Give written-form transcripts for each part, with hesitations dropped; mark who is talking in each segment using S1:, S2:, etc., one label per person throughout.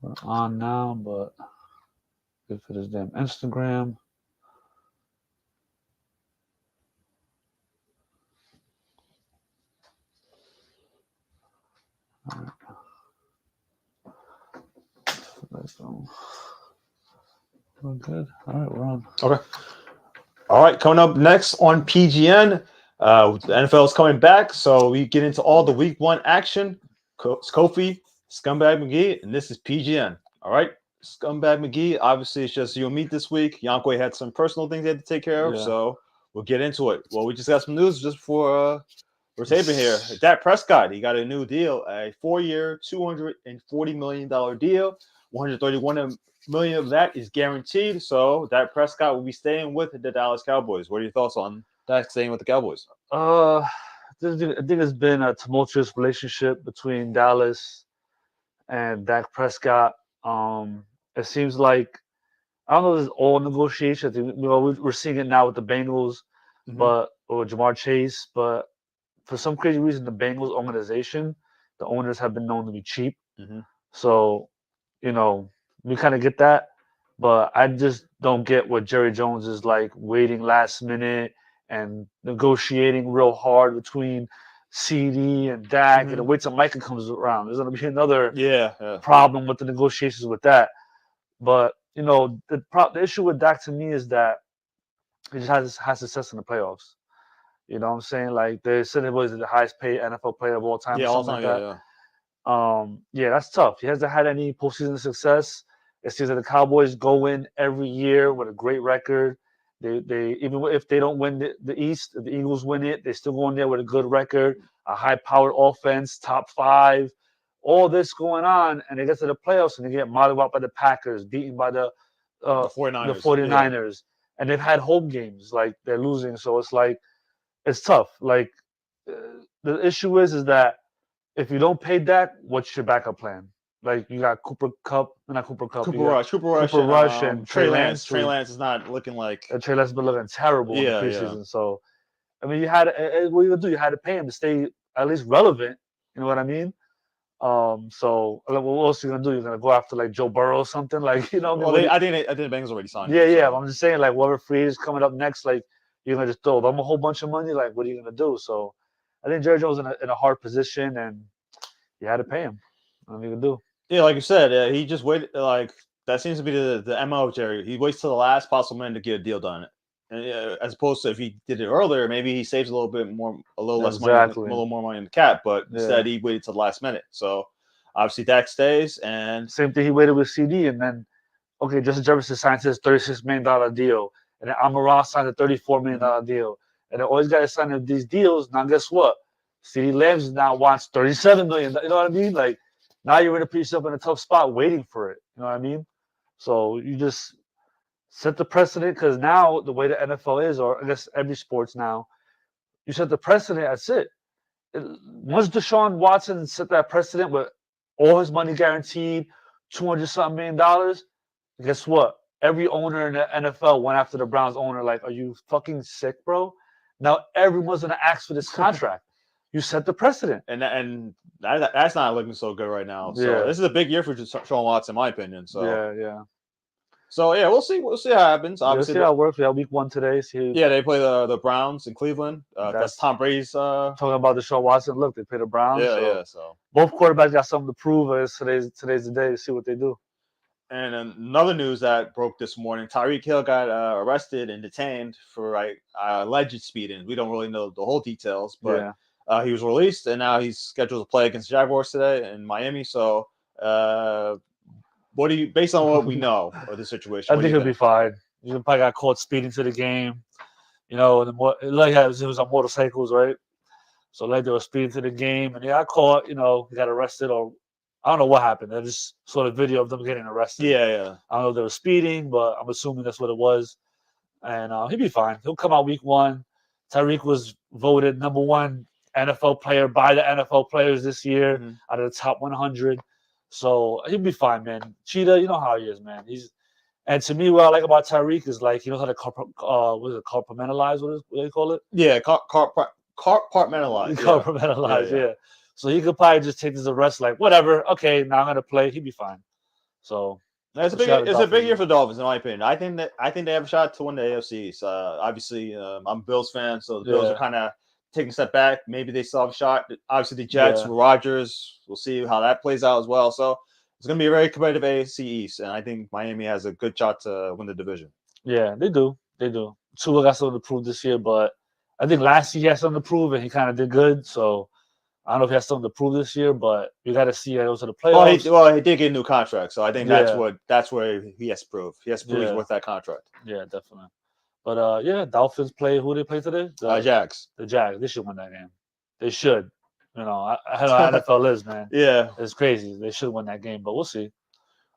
S1: We're on now, but good for this damn Instagram. All right. We're good. All right, we're on.
S2: Okay. All right, coming up next on PGN, the NFL is coming back, so we get into all the Week 1 action. Kofi, Scumbag McGee, and this is PGN. All right, Scumbag McGee. Obviously, it's just you and me this week. Yankwe had some personal things he had to take care of, so we'll get into it. Well, we just got some news just before we're taping here. Dak Prescott, he got a new deal, a 4-year, $240 million deal. 131 million of that is guaranteed. So Dak Prescott will be staying with the Dallas Cowboys. What are your thoughts on Dak staying with the Cowboys?
S1: I think it's been a tumultuous relationship between Dallas and Dak Prescott. It seems like I don't know if it's all negotiations. We're seeing it now with the Bengals, or Jamar Chase. But for some crazy reason, the Bengals organization, the owners have been known to be cheap. So, we kind of get that. But I just don't get what Jerry Jones is like waiting last minute and negotiating real hard between CD and Dak and wait till Micah comes around. There's going to be another problem with the negotiations with that. But the issue with Dak to me is that he just has success in the playoffs. You know what I'm saying? Like they said, it was the highest paid NFL player of all time.
S2: Yeah,
S1: or
S2: all
S1: something
S2: time.
S1: like that. Yeah, that's tough. He hasn't had any postseason success. It seems that the Cowboys go in every year with a great record. They even if they don't win the East, if the Eagles win it, they still go in there with a good record, a high-powered offense, top 5. All this going on, and they get to the playoffs and they get modeled out by the Packers, beaten by the 49ers. And they've had home games like they're losing, so it's like it's tough. Like the issue is that if you don't pay Dak, what's your backup plan? Like you got Cooper Rush, and Trey Lance.
S2: Trey Lance is not looking like.
S1: Trey Lance has been looking terrible in the preseason. So, I mean, you had what you gonna do? You had to pay him to stay at least relevant. You know what I mean? So what else are you gonna do? You're gonna go after like Joe Burrow or something, like
S2: I think the Bengals already signed.
S1: Yeah. I'm just saying, like whatever free is coming up next, like you're gonna just throw them a whole bunch of money. Like, what are you gonna do? So, I think Jerry Jones in a hard position, and you had to pay him. What are you gonna do?
S2: Yeah, like you said, he just waited. Like that seems to be the MO of Jerry. He waits till the last possible minute to get a deal done. And as opposed to if he did it earlier, maybe he saves a little bit more, a little less money, a little more money in the cap. But instead, he waited till the last minute. So obviously, Dak stays. And
S1: same thing, he waited with CD, and then Justin Jefferson signs his $36 million deal, and then Amon-Ra signed a $34 million deal, and then always got to sign these deals. Now, guess what? CD Lamb now wants $37 million. You know what I mean? Like now you're going to put yourself in a tough spot waiting for it. You know what I mean? So you just set the precedent, because now the way the NFL is, or I guess every sports now, you set the precedent. That's it. Once Deshaun Watson set that precedent with all his money guaranteed, $200-something million, guess what? Every owner in the NFL went after the Browns owner like, are you fucking sick, bro? Now everyone's going to ask for this contract. You set the precedent.
S2: And that's not looking so good right now. So this is a big year for Deshaun Watson, in my opinion. So
S1: yeah.
S2: So we'll see. We'll see how it happens. Obviously,
S1: we'll see how it works. We have week 1 today.
S2: They play the Browns in Cleveland. That's Tom Brady's.
S1: Talking about Deshaun Watson. Look, they play the Browns.
S2: So
S1: both quarterbacks got something to prove. Today's the day to see what they do.
S2: And another news that broke this morning: Tyreek Hill got arrested and detained for alleged speeding. We don't really know the whole details, but he was released, and now he's scheduled to play against the Jaguars today in Miami. So. What do you, based on what we know of the situation?
S1: I think he'll be fine. He probably got caught speeding to the game. It was on motorcycles, right? So like they were speeding to the game, and he got caught. He got arrested, or I don't know what happened. I just saw the video of them getting arrested.
S2: Yeah.
S1: I don't know if they were speeding, but I'm assuming that's what it was. And he'll be fine. He'll come out week 1. Tyreek was voted number 1 NFL player by the NFL players this year out of the top 100. So he'll be fine, man. Cheetah, you know how he is, man. And to me, what I like about Tyreek is like he knows how to compartmentalize. What do they call it?
S2: Yeah, compartmentalize.
S1: Compartmentalize, yeah. So he could probably just take this arrest like whatever. Okay, now I'm gonna play. He'll be fine. So
S2: It's a
S1: we'll see how the
S2: it's a big
S1: Dolphins
S2: year
S1: do.
S2: for the Dolphins, in my opinion. I think they have a shot to win the AFC East. Obviously, I'm a Bills fan, so the Bills are
S1: Yeah,
S2: kind of taking a step back. Maybe they still have a shot. Obviously, the Jets,
S1: yeah,
S2: Rodgers. We'll see how that plays out as well. So it's going to be a very competitive AFC East, and I think Miami has a good shot to win the division.
S1: yeah. They do. They do. Tua got something to prove this year, but I think last year he had something to prove and he kind of did good. So I don't know if he has something to prove this year, but we got to see how it goes to the playoffs.
S2: Well, he did get a new contract, so I think
S1: Yeah,
S2: that's where he has to prove. He has to prove he's
S1: yeah,
S2: worth that contract.
S1: yeah, definitely. But yeah, Dolphins play. Who they play today?
S2: Jags.
S1: The Jags. They should win that game. They should. You know, I know how NFL is, man.
S2: Yeah.
S1: It's crazy. They should win that game, but we'll see.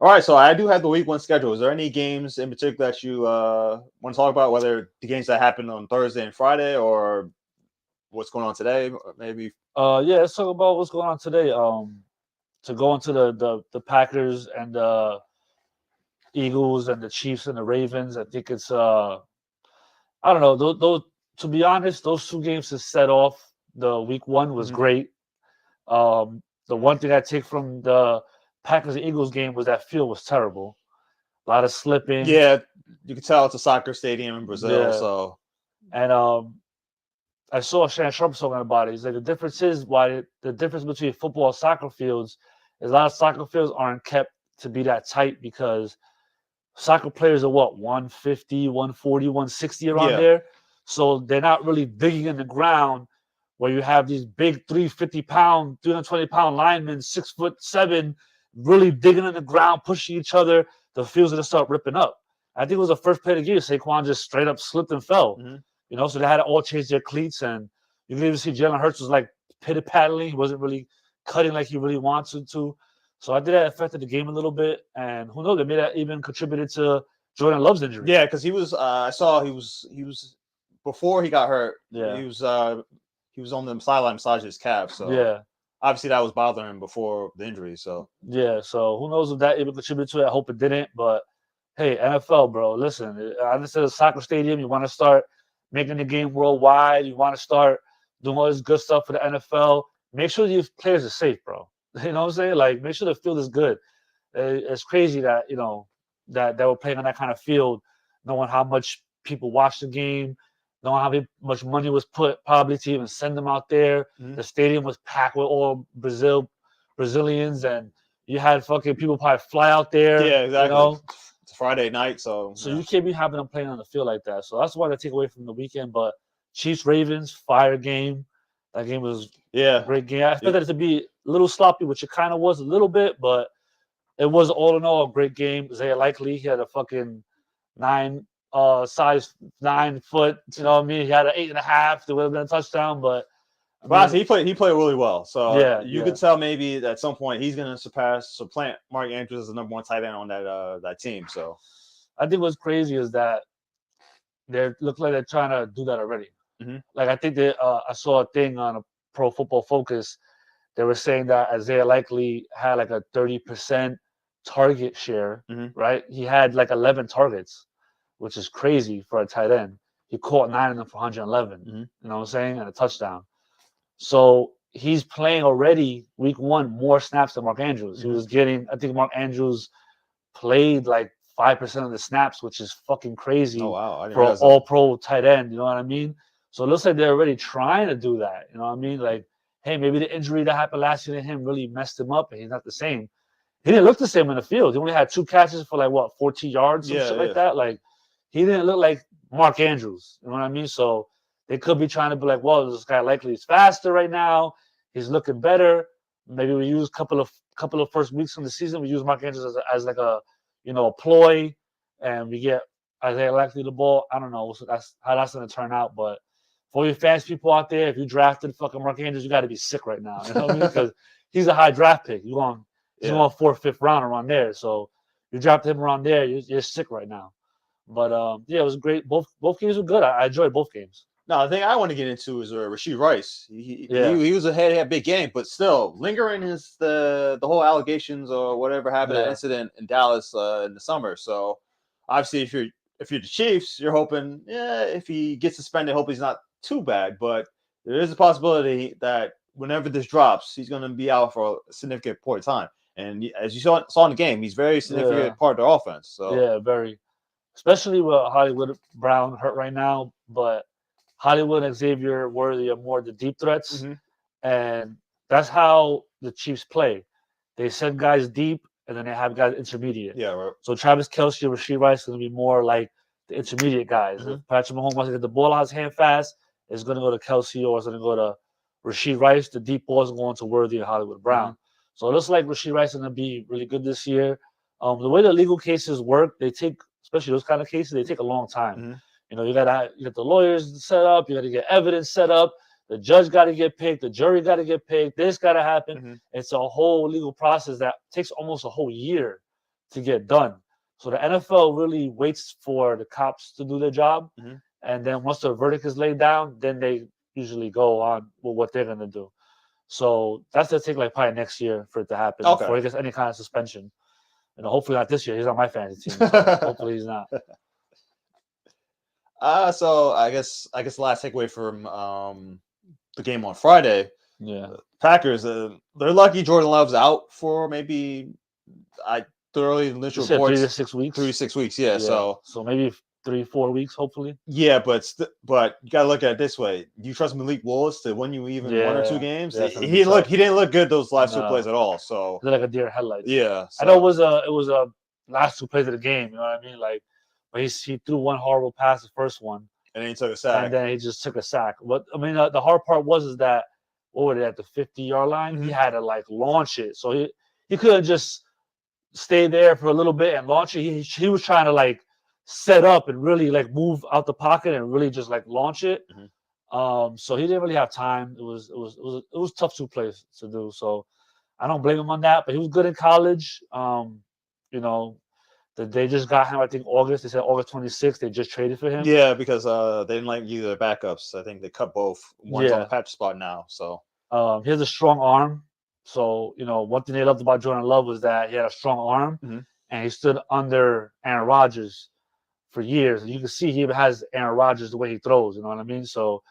S2: All right, so I do have the week 1 schedule. Is there any games in particular that you want to talk about, whether the games that happen on Thursday and Friday or what's going on today, or maybe?
S1: Yeah, let's talk about what's going on today. To go into the Packers and the Eagles and the Chiefs and the Ravens. I think it's I don't know. Those to be honest, those two games to set off the week one was
S2: Mhm.
S1: great. The one thing I take from the Packers and Eagles game was that field was terrible. A lot of slipping.
S2: Yeah, you can tell it's a soccer stadium in Brazil,
S1: Yeah.
S2: so
S1: And I saw Shannon Sharp talking about it. He's like, the difference is the difference between football and soccer fields is a lot of soccer fields aren't kept to be that tight because soccer players are what, 150, 140, 160 around
S2: yeah.
S1: there. So they're not really digging in the ground where you have these big 350-pound, 320-pound linemen, 6'7", really digging in the ground, pushing each other. The field's gonna start ripping up. I think it was the first play of the game. Saquon just straight up slipped and fell.
S2: Mhm.
S1: You know, so they had to all change their cleats, and you can even see Jalen Hurts was like pitter paddling. He wasn't really cutting like he really wanted to. So I think that affected the game a little bit, and who knows, maybe that even contributed to Jordan Love's injury.
S2: Yeah, because he was. I saw he was before he got hurt.
S1: Yeah,
S2: He was on the sideline massaging his calf. So
S1: yeah,
S2: obviously that was bothering him before the injury. So
S1: yeah. So who knows if that even contributed to it? I hope it didn't, but hey, NFL, bro, listen. I understand a soccer stadium. You want to start making the game worldwide. You want to start doing all this good stuff for the NFL. Make sure these players are safe, bro. You know what I'm saying? Like, make sure the field is good. It's crazy that that we're playing on that kind of field, knowing how much people watch the game, knowing how much money was put probably to even send them out there.
S2: Mhm.
S1: The stadium was packed with all Brazilians, and you had fucking people probably fly out there.
S2: yeah,
S1: You
S2: exactly.
S1: know,
S2: It's Friday night, so
S1: so
S2: yeah.
S1: you can't be having them playing on the field like that. So that's what I take away from the weekend. But Chiefs Ravens fire game. That game was a
S2: Yeah.
S1: great game. I expected it to be a little sloppy, which it kind of was a little bit, but it was all in all a great game. Isaiah Likely, he had a fucking nine size 9 foot, you know what I mean? He had an 8.5. There would have been a touchdown, but I
S2: But
S1: mean,
S2: honestly, he played really well. So
S1: yeah,
S2: you
S1: yeah.
S2: could tell maybe at some point he's going to supplant Mark Andrews as the number 1 tight end on that team. So
S1: I think what's crazy is that they look like they're trying to do that already.
S2: Mhm.
S1: Like I think that I saw a thing on a Pro Football Focus. They were saying that Isaiah Likely had like a 30% target share,
S2: Mhm.
S1: right? He had like 11 targets, which is crazy for a tight end. He caught 9 of them for 111.
S2: Mhm.
S1: You know what I'm saying? And a touchdown. So he's playing already week one more snaps than Mark Andrews. He
S2: Mhm.
S1: was getting, I think Mark Andrews played like 5% of the snaps, which is fucking
S2: Oh
S1: crazy
S2: wow, I didn't
S1: for an
S2: realize that.
S1: all pro tight end. You know what I mean? So it looks like they're already trying to do that. You know what I mean? Like, hey, maybe the injury that happened last year to him really messed him up and he's not the same. He didn't look the same in the field. He only had 2 catches for like what, 14 yards, some
S2: Yeah,
S1: shit like
S2: yeah.
S1: that. Like, he didn't look like Mark Andrews. You know what I mean? So they could be trying to be like, well, this guy likely is faster right now. He's looking better. Maybe we use couple of first weeks from the season. We use Mark Andrews as like a a ploy, and we get Isaiah Likely the ball. I don't know. So that's how that's gonna turn out. But for your fans people out there, if you drafted fucking Mark Andrews, you got to be sick right now. You know what I mean? Because he's a high draft pick. He's
S2: Yeah.
S1: going 4th, 5th round around there. So you drafted him around there, you're sick right now. But yeah, it was great. Both games were good. I enjoyed both games.
S2: No, the thing I want to get into is Rashid Rice.
S1: Yeah,
S2: He was ahead, had a big game, but still lingering is the whole allegations or whatever happened, that
S1: yeah,
S2: incident in Dallas in the summer. So obviously, if you're the Chiefs, you're hoping, yeah, if he gets suspended, hope he's not too bad. But there is a possibility that whenever this drops, he's going to be out for a significant point of time. And as you saw in the game, he's very significant part of the offense. So
S1: yeah, very. Especially with Hollywood Brown hurt right now, but Hollywood and Xavier Worthy are more the deep threats, and that's how the Chiefs play. They send guys deep, and then they have guys intermediate.
S2: yeah, right.
S1: So Travis Kelce, Rasheed Rice is going to be more like the intermediate guys. If Patrick Mahomes wants to get the ball out of his hand fast, it's going to go to Kelce or it's going to go to Rasheed Rice. The deep ball is going to Worthy and Hollywood Brown. So it looks like Rasheed Rice is going to be really good this year. The way the legal cases work, they take, especially those kind of cases, they take a long time. You know, you got the lawyers set up, you got to get evidence set up, the judge got to get picked, the jury got to get picked, this got to happen. It's a whole legal process that takes almost a whole year to get done. So the NFL really waits for the cops to do their job, and then once the verdict is laid down, then they usually go on with what they're gonna do. So that's gonna take like probably next year for it to happen before he gets any kind of suspension. You know, hopefully not this year. He's on my fantasy team, so hopefully he's not.
S2: So I guess the last takeaway from the game on Friday.
S1: Yeah,
S2: Packers. They're lucky Jordan Love's out for maybe thoroughly initial reports
S1: 3 to 6 weeks.
S2: 3 to 6 weeks. Yeah. So
S1: maybe 3-4 weeks, hopefully.
S2: Yeah, but you gotta look at it this way. Do you trust Malik Willis to win you even 1 or 2 games?
S1: Yeah,
S2: he didn't look good those last 2 plays at all. So
S1: they're like a deer in headlights.
S2: Yeah, so.
S1: I know it was a last 2 plays of the game. You know what I mean? Like, but he threw one horrible pass, the first one,
S2: and then he took a sack.
S1: And then he just took a sack. What I mean, the hard part is that what were they at the 50-yard line? He had to like launch it, so he couldn't just stay there for a little bit and launch it. He was trying to like set up and really like move out the pocket and really just like launch it. So he didn't really have time. It was tough 2 plays to do. So I don't blame him on that. But he was good in college. You know, they just got him. I think August. They said August 26th. They just traded for him.
S2: Yeah, because they didn't like either backups. I think they cut both. One's on the patch spot now. So
S1: he has a strong arm. So you know, one thing they loved about Jordan Love was that he had a strong arm, and he stood under Aaron Rodgers for years. And you can see he even has Aaron Rodgers the way he throws. You know what I mean? So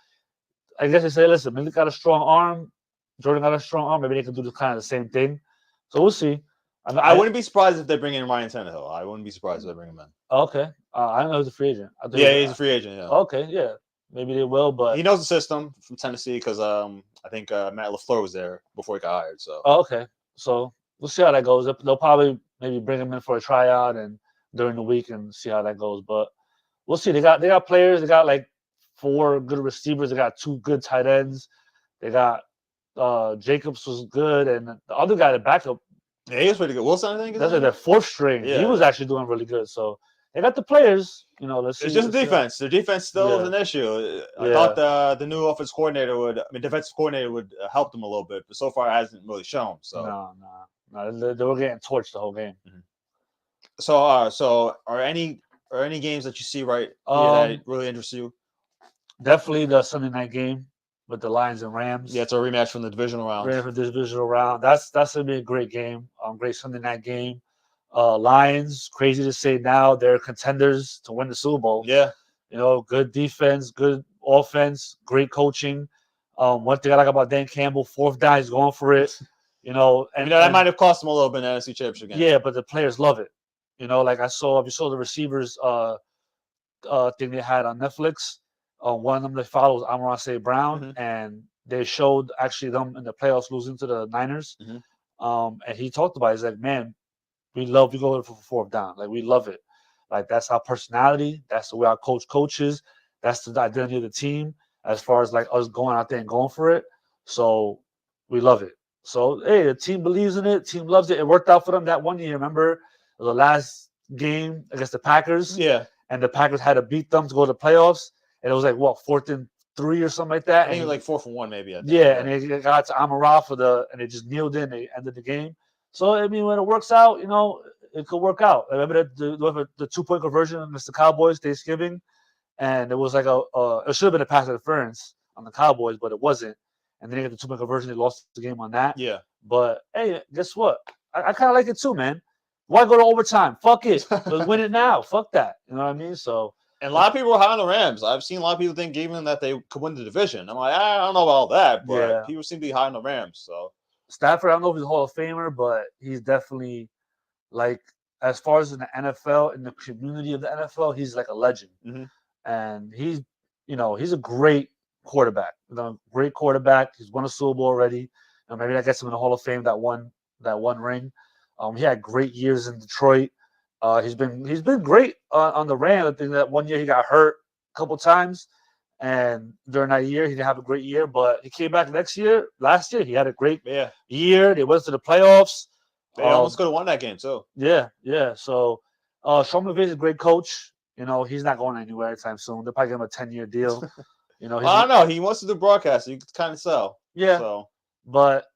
S1: I guess they say, listen, Malik got a strong arm. Jordan got a strong arm. Maybe they can do kind of the same thing. So we'll see.
S2: I wouldn't be surprised if they bring in Ryan Tannehill. I wouldn't be surprised if they bring him in.
S1: Okay. I don't know he's a free agent.
S2: He's a free agent. Yeah.
S1: Okay. Yeah. Maybe they will, but
S2: he knows the system from Tennessee because I think Matt LaFleur was there before he got hired. So
S1: okay. So we'll see how that goes. They'll probably maybe bring him in for a tryout and during the week and see how that goes. But we'll see. They got players. They got like 4 good receivers. They got 2 good tight ends. They got Jacobs was good, and the other guy, the backup.
S2: Yeah, he was pretty good. Wilson, I think.
S1: That's like their 4th string. Yeah. He was actually doing really good. So they got the players. You know, let's see.
S2: It's just defense. Their defense still is an issue. I thought the new offensive coordinator defensive coordinator would help them a little bit, but so far it hasn't really shown. So
S1: no, they were getting torched the whole game.
S2: So are any games that you see that really interest you?
S1: Definitely the Sunday night game with the Lions and Rams.
S2: Yeah, it's a rematch from the divisional round.
S1: That's gonna be a great game. Great Sunday night game. Lions, crazy to say now, they're contenders to win the Super Bowl.
S2: Yeah.
S1: You know, good defense, good offense, great coaching. One thing I like about Dan Campbell, 4th down, he's going for it. You know, and
S2: that might have cost him a little bit in the NFC Championship game.
S1: Yeah, but the players love it. You know, like if you saw the receivers thing they had on Netflix, one of them they followed was Amon-Ra Brown, and they showed actually them in the playoffs losing to the Niners. And he talked about it. He's like, man, we go for 4th down. Like, we love it. Like, that's our personality. That's the way our coach coaches. That's the identity of the team as far as, like, us going out there and going for it. So we love it. So, hey, the team believes in it. Team loves it. It worked out for them that one year. Remember the last game against the Packers?
S2: Yeah.
S1: And the Packers had to beat them to go to the playoffs. And it was like, 4th and 3 or something like that.
S2: I think it was like 4th and 1 maybe. And
S1: they got to Amon-Ra and they just kneeled in. They ended the game. So, I mean, when it works out, you know, it could work out. I remember the 2-point conversion against the Cowboys Thanksgiving, and it was like it should have been a pass interference on the Cowboys, but it wasn't. And then they got the 2-point conversion. They lost the game on that.
S2: Yeah.
S1: But, hey, guess what? I kind of like it too, man. Why go to overtime? Fuck it. Let's win it now. Fuck that. You know what I mean? So.
S2: And a lot of people are high on the Rams. I've seen a lot of people think even that they could win the division. I'm like, I don't know about all that, but people seem to be high on the Rams.
S1: Stafford, I don't know if he's a Hall of Famer, but he's definitely like as far as in the NFL, in the community of the NFL, he's like a legend.
S2: Mhm.
S1: And he's a great quarterback. Great quarterback. He's won a Super Bowl already. Maybe that gets him in the Hall of Fame. That one ring. He had great years in Detroit. He's been great on the Rams. I think that one year he got hurt a couple times, and during that year he didn't have a great year. But he came back last year he had a great
S2: Yeah,
S1: year. They went to the playoffs.
S2: they almost could have won that game too.
S1: Yeah. So, Sean McVay's a great coach. He's not going anywhere anytime soon. They'll probably give him a 10-year deal.
S2: Well, I don't know. He wants to do broadcast. You can kind of sell.
S1: Yeah.
S2: So,
S1: but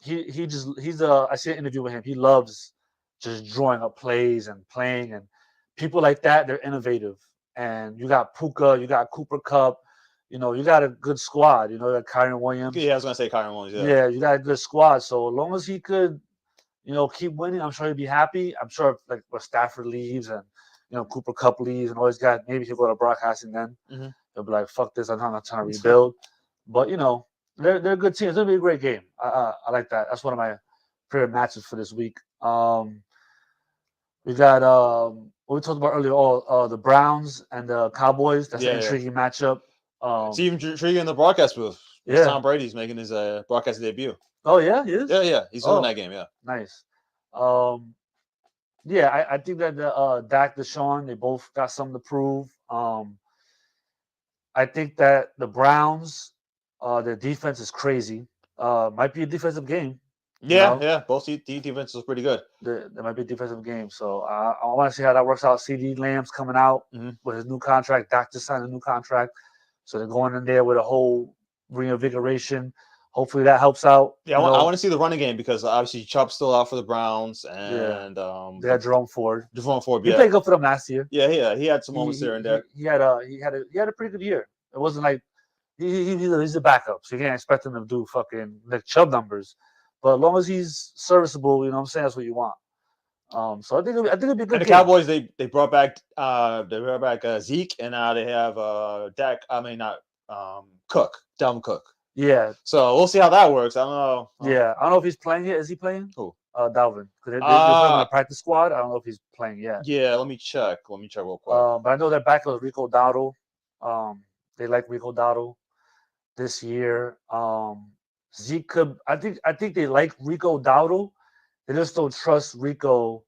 S1: I see an interview with him. He loves just drawing up plays and playing, and people like that, they're innovative. And you got Puka, you got Cooper Cup, you got a good squad. You got Kyron Williams.
S2: yeah, I was gonna say Kyron Williams.
S1: Yeah, you got a good squad. So as long as he could, keep winning, I'm sure he'd be happy. I'm sure like when Stafford leaves and Cooper Cup leaves and all these guys, maybe he'll go to broadcasting then.
S2: Mm-hmm.
S1: He'll be like, "Fuck this! I'm not trying to rebuild." But they're a good team. It's gonna be a great game. I like that. That's one of my favorite matches for this week. We got what we talked about earlier. All the Browns and the Cowboys. That's an intriguing matchup.
S2: It's even intriguing in the broadcast booth.
S1: Yeah,
S2: Tom Brady's making his broadcast debut.
S1: Oh yeah, he is.
S2: Yeah, he's doing that game. Yeah,
S1: nice. Yeah, I think that the Dak, Deshaun, they both got something to prove. I think that the Browns, their defense is crazy. Might be a defensive game.
S2: Yeah. Both defenses are pretty good.
S1: There might be a defensive game. So I want to see how that works out. CD Lamb's coming out with his new contract. Dak just signed a new contract. So they're going in there with a whole reinvigoration. Hopefully that helps out.
S2: Yeah, I want to see the running game because obviously Chubb's still out for the Browns, and
S1: they had Jerome Ford.
S2: He
S1: played good for them last year.
S2: Yeah, he had some moments there and there.
S1: He had a pretty good year. It wasn't like he's a backup, so you can't expect him to do fucking Nick Chubb numbers. But as long as he's serviceable, what I'm saying, that's what you want. So I think it'll be a good.
S2: And the Cowboys, they brought back Zeke, and now they have Dak. I mean, not Cook, Dalvin Cook.
S1: Yeah.
S2: So we'll see how that works. I don't know.
S1: Yeah, I don't know if he's playing yet. Is he playing?
S2: Who?
S1: Dalvin. Because they're on the practice squad. I don't know if he's playing yet.
S2: Yeah, let me check real quick.
S1: But I know their backup is Rico Dowdle. They like Rico Dowdle this year. Zeke could. I think they like Rico Dowdle. They just don't trust Rico.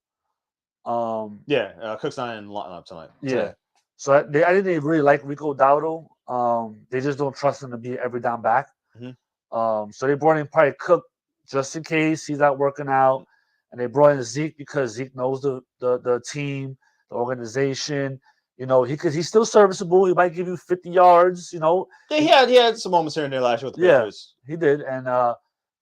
S2: Cook's not in lineup tonight.
S1: Yeah. So I think they really like Rico Dowdle. They just don't trust him to be every down back.
S2: Mm-hmm.
S1: So they brought in probably Cook just in case he's not working out, and they brought in Zeke because Zeke knows the team, the organization. He's still serviceable. He might give you 50 yards.
S2: Yeah, he had some moments here and there last year with the Patriots.
S1: He did, and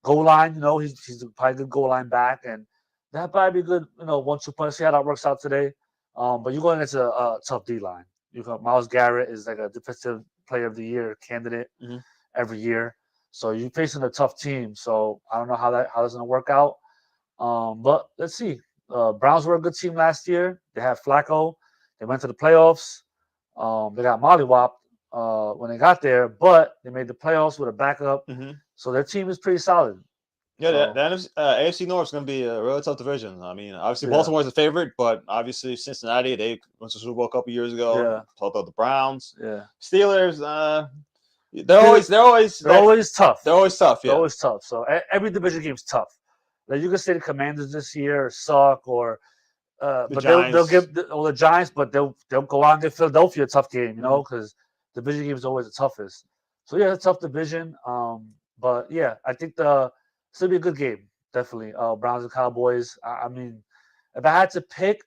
S1: goal line. He's probably a good goal line back, and that probably be good. 1-2 punch. See how that works out today. But you're going into a tough D line. Myles Garrett is like a defensive player of the year candidate every year. So you're facing a tough team. So I don't know how that's gonna work out. But let's see. Browns were a good team last year. They had Flacco. They went to the playoffs. They got mollywopped when they got there, but they made the playoffs with a backup. So their team is pretty solid.
S2: Yeah, the AFC North is going to be a really tough division. I mean, obviously Baltimore is the favorite, but obviously Cincinnati, they went to the Super Bowl a couple years ago.
S1: Yeah.
S2: Talked about the Browns.
S1: Yeah.
S2: Steelers, they're always tough.
S1: They're always tough.
S2: They're always tough. Yeah.
S1: They're always tough. So every division game is tough. Like you can say the Commanders this year suck, or but they'll give the Giants, but they'll go on to Philadelphia a tough game, because division game is always the toughest. So yeah, it's a tough division. But yeah, I think it's gonna be a good game, definitely. Browns and Cowboys. I mean, if I had to pick,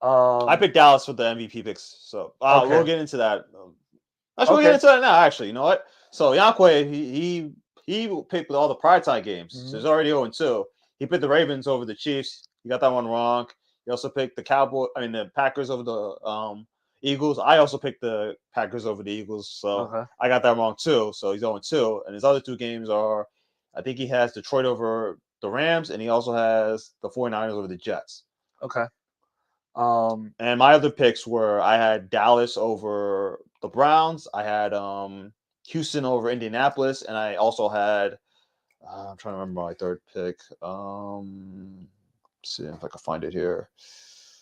S2: I picked Dallas for the MVP picks. So we'll get into that. We'll get into that now. Actually, you know what? So Yankwe, he picked with all the primetime games. So he's already 0-2. He picked the Ravens over the Chiefs. He got that one wrong. He also picked the Packers over the Eagles. I also picked the Packers over the Eagles. So I got that wrong too. So he's 0-2. And his other two games are, I think he has Detroit over the Rams, and he also has the 49ers over the Jets.
S1: Okay.
S2: And my other picks were, I had Dallas over the Browns. I had Houston over Indianapolis, and I also had I'm trying to remember my third pick. See if I can find it here.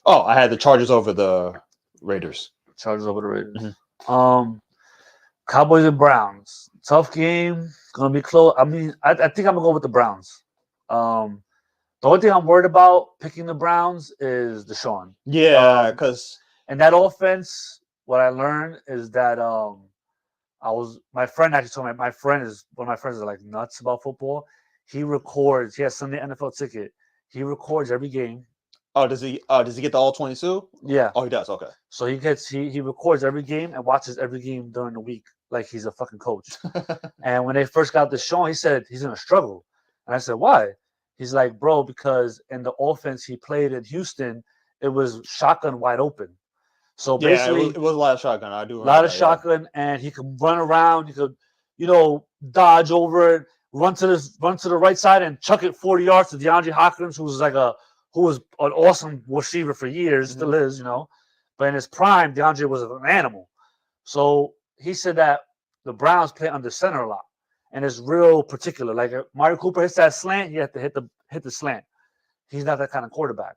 S2: Oh, I had the Chargers over the Raiders.
S1: Chargers over the Raiders. Cowboys and Browns. Tough game. Gonna be close. I mean, I think I'm gonna go with the Browns. The only thing I'm worried about picking the Browns is Deshaun.
S2: Yeah, because
S1: And that offense, what I learned is that my friend actually told me, my friend is one of my friends is like nuts about football. He records, he has Sunday NFL ticket. He records every game.
S2: oh, does he get the all 22?
S1: Yeah.
S2: Oh, he does. Okay.
S1: So he records every game and watches every game during the week like he's a fucking coach. And when they first got the show, he said he's gonna struggle. And I said, why? He's like, bro, because in the offense he played in Houston, it was shotgun wide open. So basically,
S2: it was a lot of shotgun. I do
S1: a
S2: remember
S1: lot of
S2: that,
S1: shotgun, and he could run around. He could, dodge over it, run to the right side, and chuck it 40 yards to DeAndre Hopkins, who was an awesome receiver for years, still is, But in his prime, DeAndre was an animal. So he said that the Browns play under center a lot, and it's real particular. Like if Mario Cooper hits that slant, you have to hit the slant. He's not that kind of quarterback.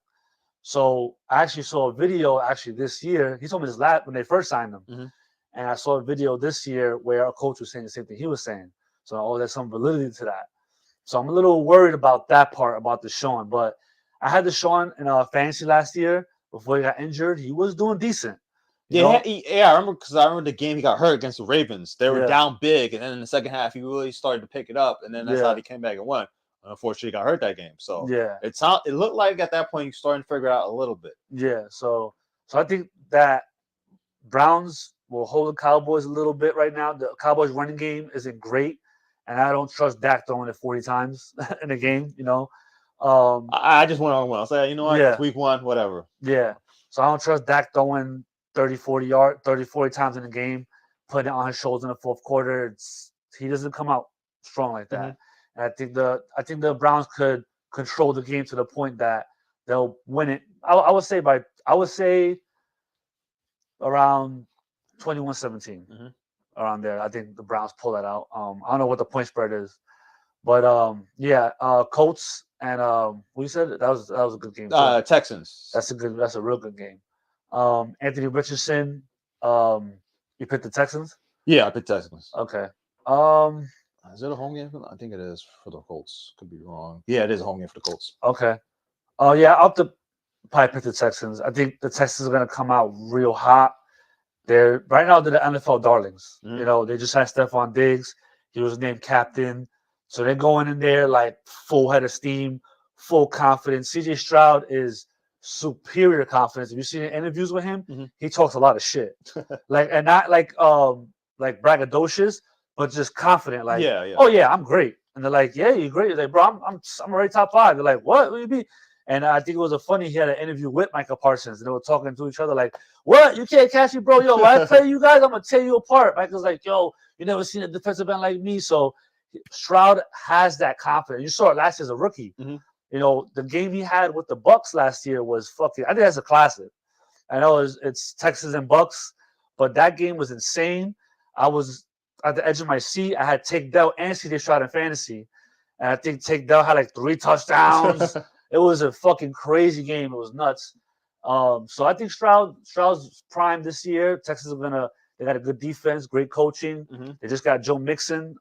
S1: So I actually saw a video this year. He told me this when they first signed him. And I saw a video this year where a coach was saying the same thing he was saying. So, there's some validity to that. So I'm a little worried about that part, about Deshaun. But I had Deshaun in fantasy last year before he got injured. He was doing decent.
S2: I remember because I remember the game he got hurt against the Ravens. They were down big, and then in the second half, he really started to pick it up, and then that's how he came back and won. Unfortunately, he got hurt that game. So it looked like at that point he's starting to figure it out a little bit.
S1: Yeah. So I think that Browns will hold the Cowboys a little bit right now. The Cowboys running game isn't great, and I don't trust Dak throwing it 40 times in a game.
S2: I just went on one. I'll say, you know what? It's week one, whatever.
S1: Yeah. So I don't trust Dak throwing 30, 40 times in a game, putting it on his shoulders in the fourth quarter. He doesn't come out strong like that. And I think the Browns could control the game to the point that they'll win it. I would say around 21-17, around there. I think the Browns pull that out. I don't know what the point spread is, but Colts and what you said that was a good game.
S2: Texans.
S1: That's a real good game. Anthony Richardson. You picked the Texans?
S2: Yeah, I picked Texans.
S1: Okay.
S2: Is it a home game? I think it is for the Colts. Could be wrong. Yeah, it is a home game for the Colts.
S1: Okay. Yeah, I'll have to probably pick the Texans. I think the Texans are going to come out real hot. They're the NFL darlings. They just had Stephon Diggs. He was named captain. So they're going in there like full head of steam, full confidence. CJ Stroud is superior confidence. If you see the interviews with him, he talks a lot of shit. And not like braggadocious, but just confident. Like, oh yeah, I'm great. And they're like, yeah, you're great. He's like, bro, I'm already top 5. They're like, what do you mean? And I think it was he had an interview with Michael Parsons, and they were talking to each other like, what? You can't catch me, bro. Yo, when I play you guys, I'm going to tear you apart. Michael's like, yo, you never seen a defensive end like me. So Stroud has that confidence. You saw it last year as a rookie. The game he had with the Bucks last year was fucking, I think that's a classic. I know it's Texans and Bucks, but that game was insane. I was at the edge of my seat. I had Tank Dell and CJ Stroud in fantasy. And I think Tank Dell had like 3 touchdowns. It was a fucking crazy game. It was nuts. So I think Stroud's prime this year. Texas they got a good defense, great coaching. They just got Joe Mixon,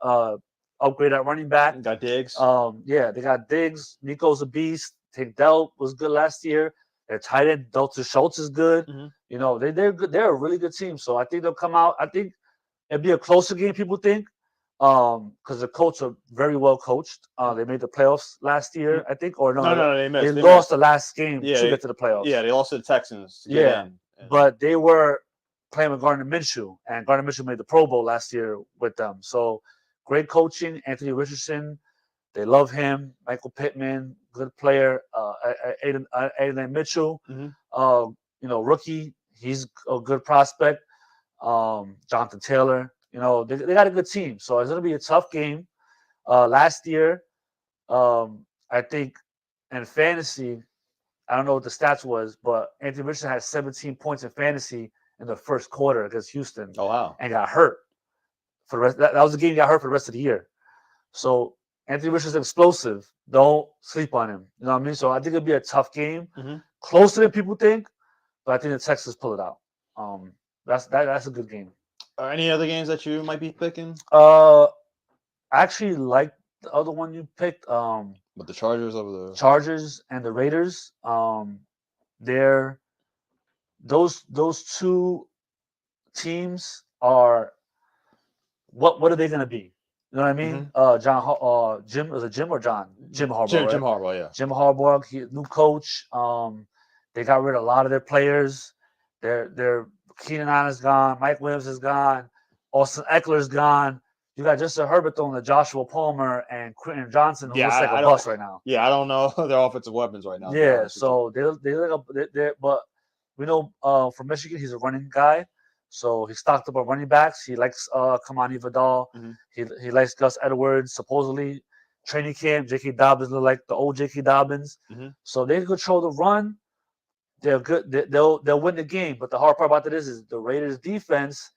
S1: upgrade at running back.
S2: Got Diggs.
S1: They got Diggs. Nico's a beast. Tank Dell was good last year. Their tight end, Dalton Schultz is good. They're good. They're a really good team. So I think they'll come out. I think it'll be a closer game, people think. Because the Colts are very well coached. They made the playoffs last year, I think, or
S2: no, they missed.
S1: They lost the last game to get to the playoffs.
S2: Yeah, they lost to the Texans.
S1: But they were playing with Gardner Minshew, and Gardner Minshew made the Pro Bowl last year with them. So great coaching, Anthony Richardson. They love him. Michael Pittman, good player. Aiden Mitchell, rookie. He's a good prospect. Jonathan Taylor. They got a good team. So it's going to be a tough game. Last year, I think in fantasy, I don't know what the stats was, but Anthony Richardson had 17 points in fantasy in the first quarter against Houston.
S2: Oh, wow.
S1: And got hurt. For the rest, that was the game he got hurt for the rest of the year. So Anthony Richardson is explosive. Don't sleep on him. You know what I mean? So I think it'll be a tough game,
S2: Mm-hmm.
S1: closer than people think, but I think the Texans pull it out. That's a good game.
S2: Any other games that you might be picking?
S1: I actually like the other one you picked.
S2: But the Chargers over the
S1: Chargers and the Raiders. They're those two teams are what are they gonna be? You know what I mean? Jim was it Jim or John? Jim Harbaugh, right?
S2: Jim Harbaugh, yeah.
S1: Jim Harbaugh, new coach. They got rid of a lot of their players. They're Keenan Allen's gone. Mike Williams is gone. Austin Eckler's gone. You got Justin Herbert throwing to Joshua Palmer and Quentin Johnson, who looks like a bust right now.
S2: Yeah, I don't know their offensive weapons right now.
S1: Yeah, so but we know from Michigan he's a running guy, so he stocked up on running backs. He likes Kamani Vidal.
S2: Mm-hmm.
S1: He likes Gus Edwards. Supposedly training camp, J.K. Dobbins look like the old J.K. Dobbins.
S2: Mm-hmm.
S1: So they control the run. They're good. They'll win the game. But the hard part about it is the Raiders defense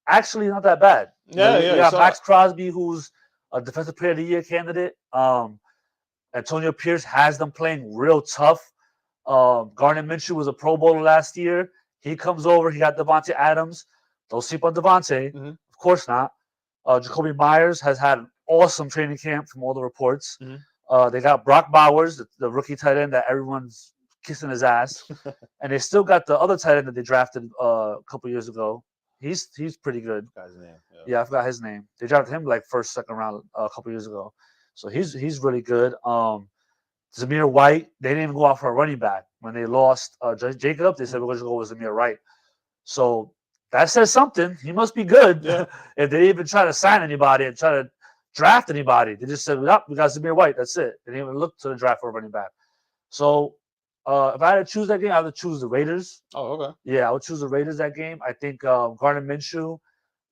S1: actually not that bad.
S2: Yeah,
S1: you got Max Crosby, who's a Defensive Player of the Year candidate. Antonio Pierce has them playing real tough. Gardner Minshew was a Pro Bowler last year. He comes over. He got Devontae Adams. Don't sleep on Devontae.
S2: Mm-hmm.
S1: Of course not. Jacoby Myers has had an awesome training camp from all the reports.
S2: Mm-hmm.
S1: They got Brock Bowers, the rookie tight end that everyone's kissing his ass. And they still got the other tight end that they drafted a couple years ago. He's pretty good.
S2: Guy's name.
S1: Yeah, I forgot his name. They drafted him like first, second round a couple years ago. So he's really good. Zamir White, they didn't even go out for a running back. When they lost Jacob, they said we're going to go with Zamir White. So that says something. He must be good.
S2: Yeah.
S1: If they didn't even try to sign anybody and try to draft anybody, they just said, we got Zamir White. That's it. They didn't even look to the draft for a running back. So if I had to choose that game, I would choose the Raiders.
S2: Oh, okay.
S1: Yeah, I would choose the Raiders that game. I think Gardner Minshew,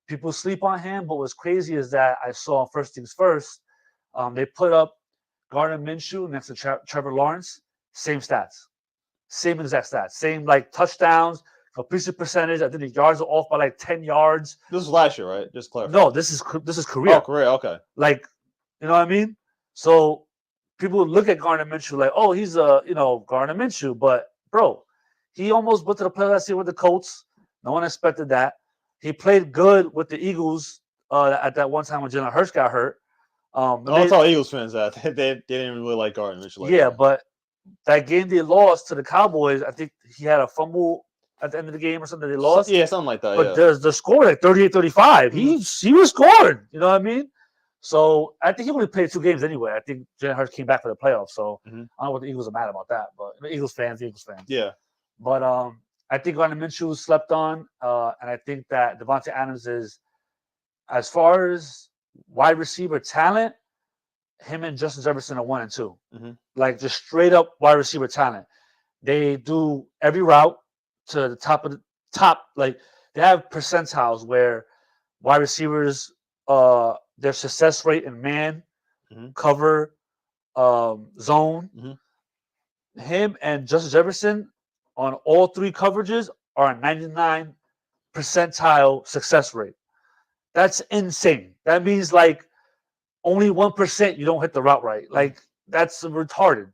S1: people sleep on him, but what's crazy is that I saw first things first. They put up Gardner Minshew next to Trevor Lawrence, same stats, same exact stats, same like touchdowns, completion percentage. I think the yards are off by like 10 yards.
S2: This was last year, right? Just clarify.
S1: No, this is career.
S2: Oh, career. Okay.
S1: Like, you know what I mean? So people look at Gardner Minshew like, oh, he's Gardner Minshew, but bro, he almost went to the playoffs last year with the Colts. No one expected that. He played good with the Eagles at that one time when Jalen Hurts got hurt.
S2: That's all Eagles fans that they didn't really like Gardner Minshew.
S1: Yeah, but that game they lost to the Cowboys, I think he had a fumble at the end of the game or something. They lost.
S2: Yeah, something like that.
S1: But the score like 38-35. Mm-hmm. He was scoring. You know what I mean? So I think he only played 2 games anyway. I think Jalen Hurts came back for the playoffs. So I don't know what the Eagles are mad about that, but Eagles fans.
S2: Yeah.
S1: But I think Gardner Minshew slept on, and I think that Devontae Adams is, as far as wide receiver talent, him and Justin Jefferson are 1 and 2.
S2: Mm-hmm.
S1: Like just straight up wide receiver talent. They do every route to the top of the top. Like they have percentiles where wide receivers, their success rate in man, cover, zone. Mm-hmm. Him and Justin Jefferson on all 3 coverages are a 99 percentile success rate. That's insane. That means like only 1% you don't hit the route right. Like that's retarded.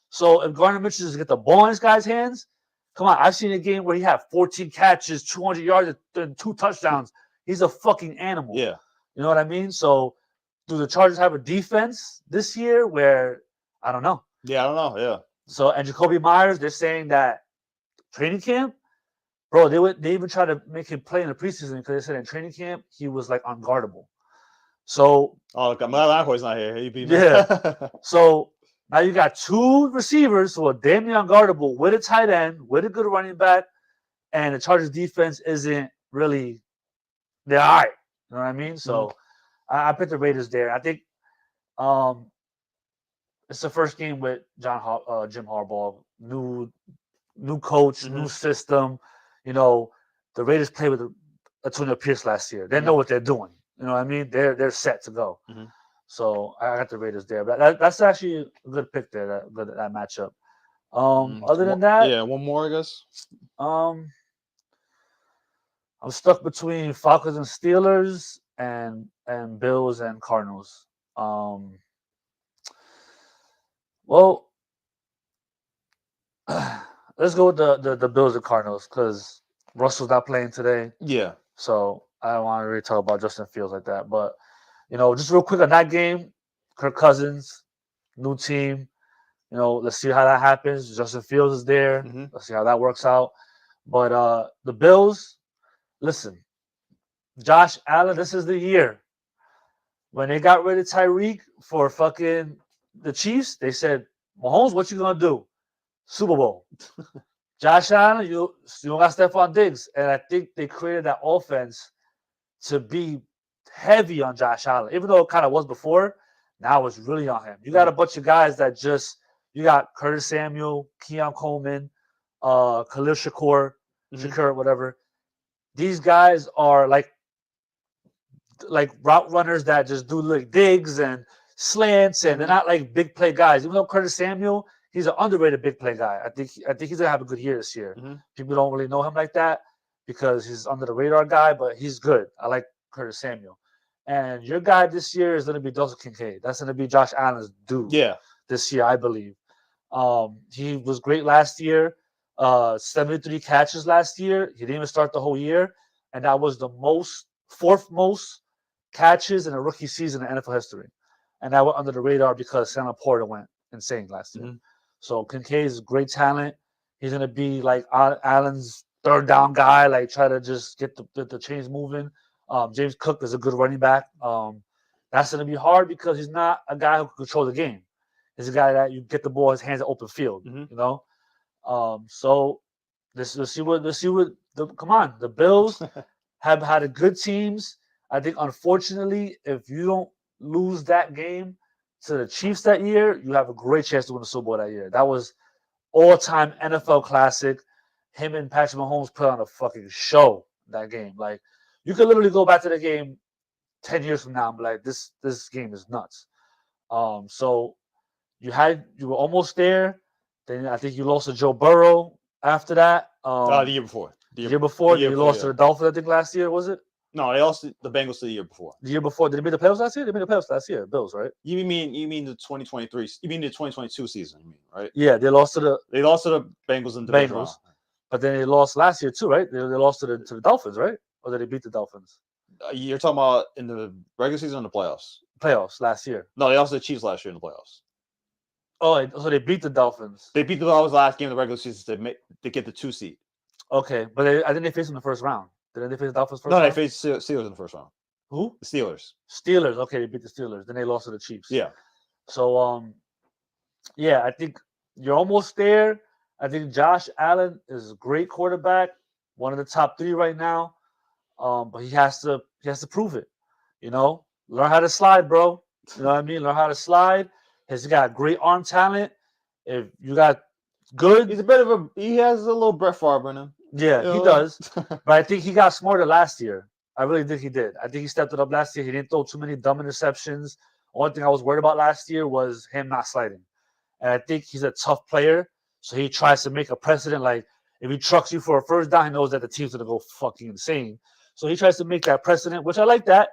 S1: So if Gardner Minshew doesn't get the ball in this guy's hands, come on. I've seen a game where he had 14 catches, 200 yards, and 2 touchdowns. He's a fucking animal.
S2: Yeah.
S1: You know what I mean? So do the Chargers have a defense this year where I don't know?
S2: Yeah, I don't know. Yeah.
S1: So and Jacoby Myers, they're saying that training camp, bro, they even try to make him play in the preseason because they said in training camp he was like unguardable. So
S2: Malachi's not here.
S1: Yeah. So now you got 2 receivers who are damn near unguardable with a tight end, with a good running back, and the Chargers defense isn't really they're all right. You know what I mean? So I picked the Raiders there. I think it's the first game with Jim Harbaugh, new coach, new system. You know, the Raiders played with Antonio Pierce last year. They know what they're doing. You know what I mean? They're set to go. So I got the Raiders there. But that's actually a good pick there, that matchup. Other than that,
S2: yeah, one more, I guess.
S1: I'm stuck between Falcons and Steelers and Bills and Cardinals. Well, let's go with the Bills and Cardinals because Russell's not playing today,
S2: Yeah.
S1: so I don't want to really talk about Justin Fields like that. But just real quick on that game, Kirk Cousins, new team. Let's see how that happens. Justin Fields is there.
S2: Mm-hmm.
S1: Let's see how that works out. But the Bills, listen, Josh Allen, this is the year. When they got rid of Tyreek for fucking the Chiefs, they said, Mahomes, what you gonna do? Super Bowl. Josh Allen, you don't got Stephon Diggs. And I think they created that offense to be heavy on Josh Allen. Even though it kind of was before, now it's really on him. You got a bunch of guys that you got Curtis Samuel, Keon Coleman, Khalil Shakur, whatever. These guys are like route runners that just do like digs and slants, and they're not like big play guys. Even though Curtis Samuel, he's an underrated big play guy. I think he's gonna have a good year this year.
S2: Mm-hmm.
S1: People don't really know him like that because he's under the radar guy, but he's good. I like Curtis Samuel. And your guy this year is gonna be Dawson Kincaid. That's gonna be Josh Allen's dude
S2: Yeah.
S1: this year, I believe. He was great last year. 73 catches last year. He didn't even start the whole year, and that was the fourth most catches in a rookie season in NFL history. And that went under the radar because Sam Porter went insane last year.
S2: Mm-hmm.
S1: So Kincaid is great talent. He's gonna be like Allen's third down guy, like try to just get the chains moving. James Cook is a good running back. That's gonna be hard because he's not a guy who can control the game. He's a guy that you get the ball his hands at open field. So let's see what come on. The Bills have had a good teams. I think unfortunately, if you don't lose that game to the Chiefs that year, you have a great chance to win the Super Bowl that year. That was all-time NFL classic. Him and Patrick Mahomes put on a fucking show that game. Like you could literally go back to the game 10 years from now and be like, this game is nuts. So you were almost there. Then I think you lost to Joe Burrow after that.
S2: The year before.
S1: The year before, you lost to the Dolphins, I think last year, was it?
S2: No, they lost the Bengals the year before.
S1: The year before. Did they make the playoffs last year? They made the playoffs last year, Bills, right?
S2: You mean the 2023? You mean the 2022 season? You mean, right?
S1: Yeah, they lost to the
S2: Bengals in the division round.
S1: But then they lost last year too, right? They lost to the Dolphins, right? Or did they beat the Dolphins?
S2: You're talking about in the regular season or the playoffs?
S1: Playoffs last year.
S2: No, they lost to the Chiefs last year in the playoffs.
S1: Oh, so they beat the Dolphins.
S2: They beat the Dolphins last game of the regular season to get the 2 seed.
S1: Okay, but I think they faced them in the first round. Didn't they face the Dolphins first?
S2: No,
S1: round?
S2: they faced Steelers in the first round.
S1: Who?
S2: The Steelers.
S1: Steelers. Okay, they beat the Steelers. Then they lost to the Chiefs.
S2: Yeah.
S1: So yeah, I think you're almost there. I think Josh Allen is a great quarterback, one of the top 3 right now. But he has to prove it. Learn how to slide, bro. You know what I mean? Learn how to slide. He's got great arm talent. If you got good,
S2: he has a little Brett Favre in him.
S1: Yeah, he does. But I think he got smarter last year. I really think he did. I think he stepped it up last year. He didn't throw too many dumb interceptions. Only thing I was worried about last year was him not sliding. And I think he's a tough player. So he tries to make a precedent. Like if he trucks you for a first down, he knows that the team's gonna go fucking insane. So he tries to make that precedent, which I like that.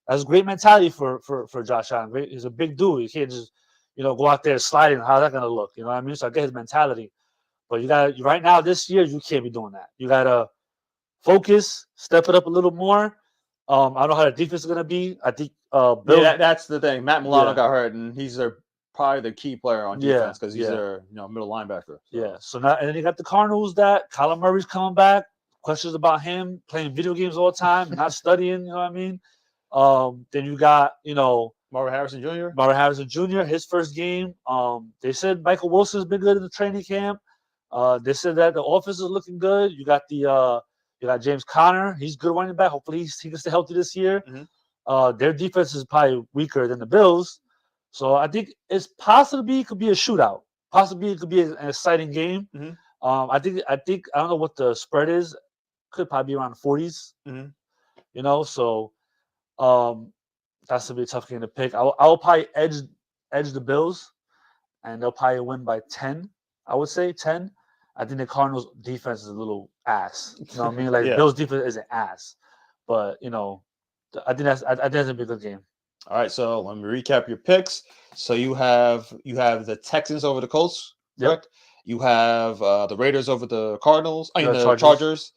S1: That's a great mentality for Josh Allen. He's a big dude. You can't just, go out there sliding. How's that gonna look? You know what I mean? So I get his mentality. But you got right now this year, you can't be doing that. You gotta focus, step it up a little more. I don't know how the defense is gonna be. I think Bill.
S2: Yeah, that's the thing. Matt Milano got hurt, and he's probably the key player on defense because he's their middle linebacker. So.
S1: Yeah. So now, and then you got the Cardinals that Kyler Murray's coming back. Questions about him playing video games all the time, not studying. You know what I mean? Then you got
S2: Marvin Harrison Jr.
S1: His first game. They said Michael Wilson's been good in the training camp. They said that the offense is looking good. You got you got James Conner. He's a good running back. Hopefully he can stay healthy this year.
S2: Mm-hmm.
S1: Their defense is probably weaker than the Bills. So I think it could be a shootout. Possibly it could be an exciting game.
S2: Mm-hmm.
S1: I think I don't know what the spread is. Could probably be around 40s.
S2: Mm-hmm.
S1: So that's gonna be a tough game to pick. I will probably edge the Bills, and they'll probably win by 10. I would say 10. I think the Cardinals defense is a little ass. You know what I mean? Like Bills defense is an ass. But I think that's gonna be a good game.
S2: All right, so let me recap your picks. So you have the Texans over the Colts,
S1: Yep.
S2: correct? You have the Raiders over the Cardinals. I mean
S1: The
S2: the
S1: Chargers,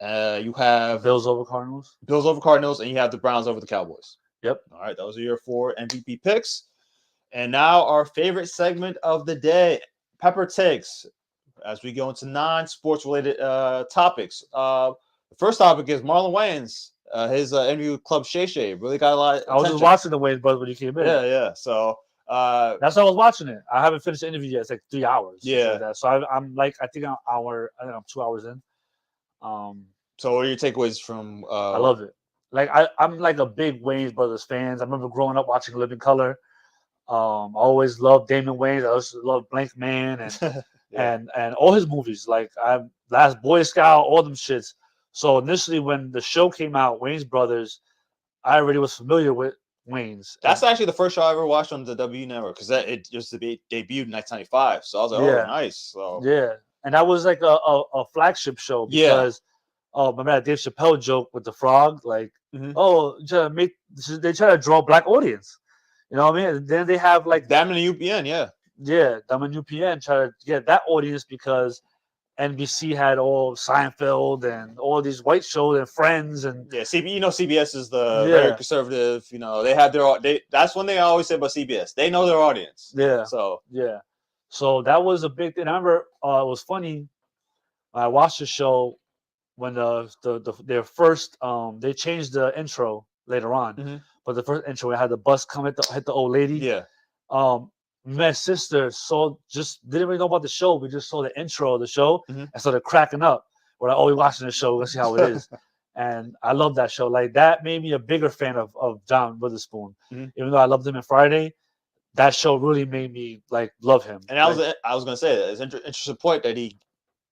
S2: Chargers. You have
S1: Bills over Cardinals.
S2: Bills over Cardinals, and you have the Browns over the Cowboys.
S1: Yep.
S2: All right, those are your 4 MVP picks. And now our favorite segment of the day, Pepper Takes, as we go into non-sports related topics. The first topic is Marlon Wayans. His interview with Club Shay Shay really got a lot of
S1: I was just
S2: attention.
S1: watching the Wayne brothers when you came in.
S2: Yeah. So
S1: That's why I was watching it. I haven't finished the interview yet. It's like 3 hours.
S2: Yeah.
S1: Like that. So I'm like, I think I'm 2 hours in.
S2: So what are your takeaways from?
S1: I love it. Like I'm like a big Wayne's Brothers fans. I remember growing up watching Living Color. I always loved Damon Wayans. I also loved Blank Man and
S2: Yeah.
S1: and all his movies. Like I Last Boy Scout, all them shits. So initially when the show came out, Wayne's Brothers, I already was familiar with Wayne's.
S2: That's actually the first show I ever watched on the W Network because it just debuted in 1995. So I was like,
S1: Yeah.
S2: oh, nice. So
S1: Yeah, and that was like a flagship show
S2: Yeah.
S1: because remember that Dave Chappelle joke with the frog, like
S2: Mhm.
S1: oh, they try to draw a black audience, you know what I mean? And then they have like
S2: Damn in UPN, yeah.
S1: them and UPN try to get that audience because NBC had all Seinfeld and all these white shows and Friends and
S2: Yeah, CBS is the
S1: Yeah.
S2: very conservative. They have that's one thing I always say about CBS. They know their audience.
S1: yeah,
S2: So
S1: yeah. So that was a big thing. I remember it was funny. I watched the show when their first they changed the intro later on,
S2: Mhm.
S1: but the first intro it had the bus come hit the old lady.
S2: yeah,
S1: My sister just didn't really know about the show. We just saw the intro of the show
S2: Mhm.
S1: and started cracking up. We're like, oh, we're watching the show. Let's see how it is. And I love that show. Like that made me a bigger fan of John Witherspoon.
S2: Mhm.
S1: Even though I loved him in Friday, that show really made me like love him.
S2: and I was gonna say that it's interesting point that he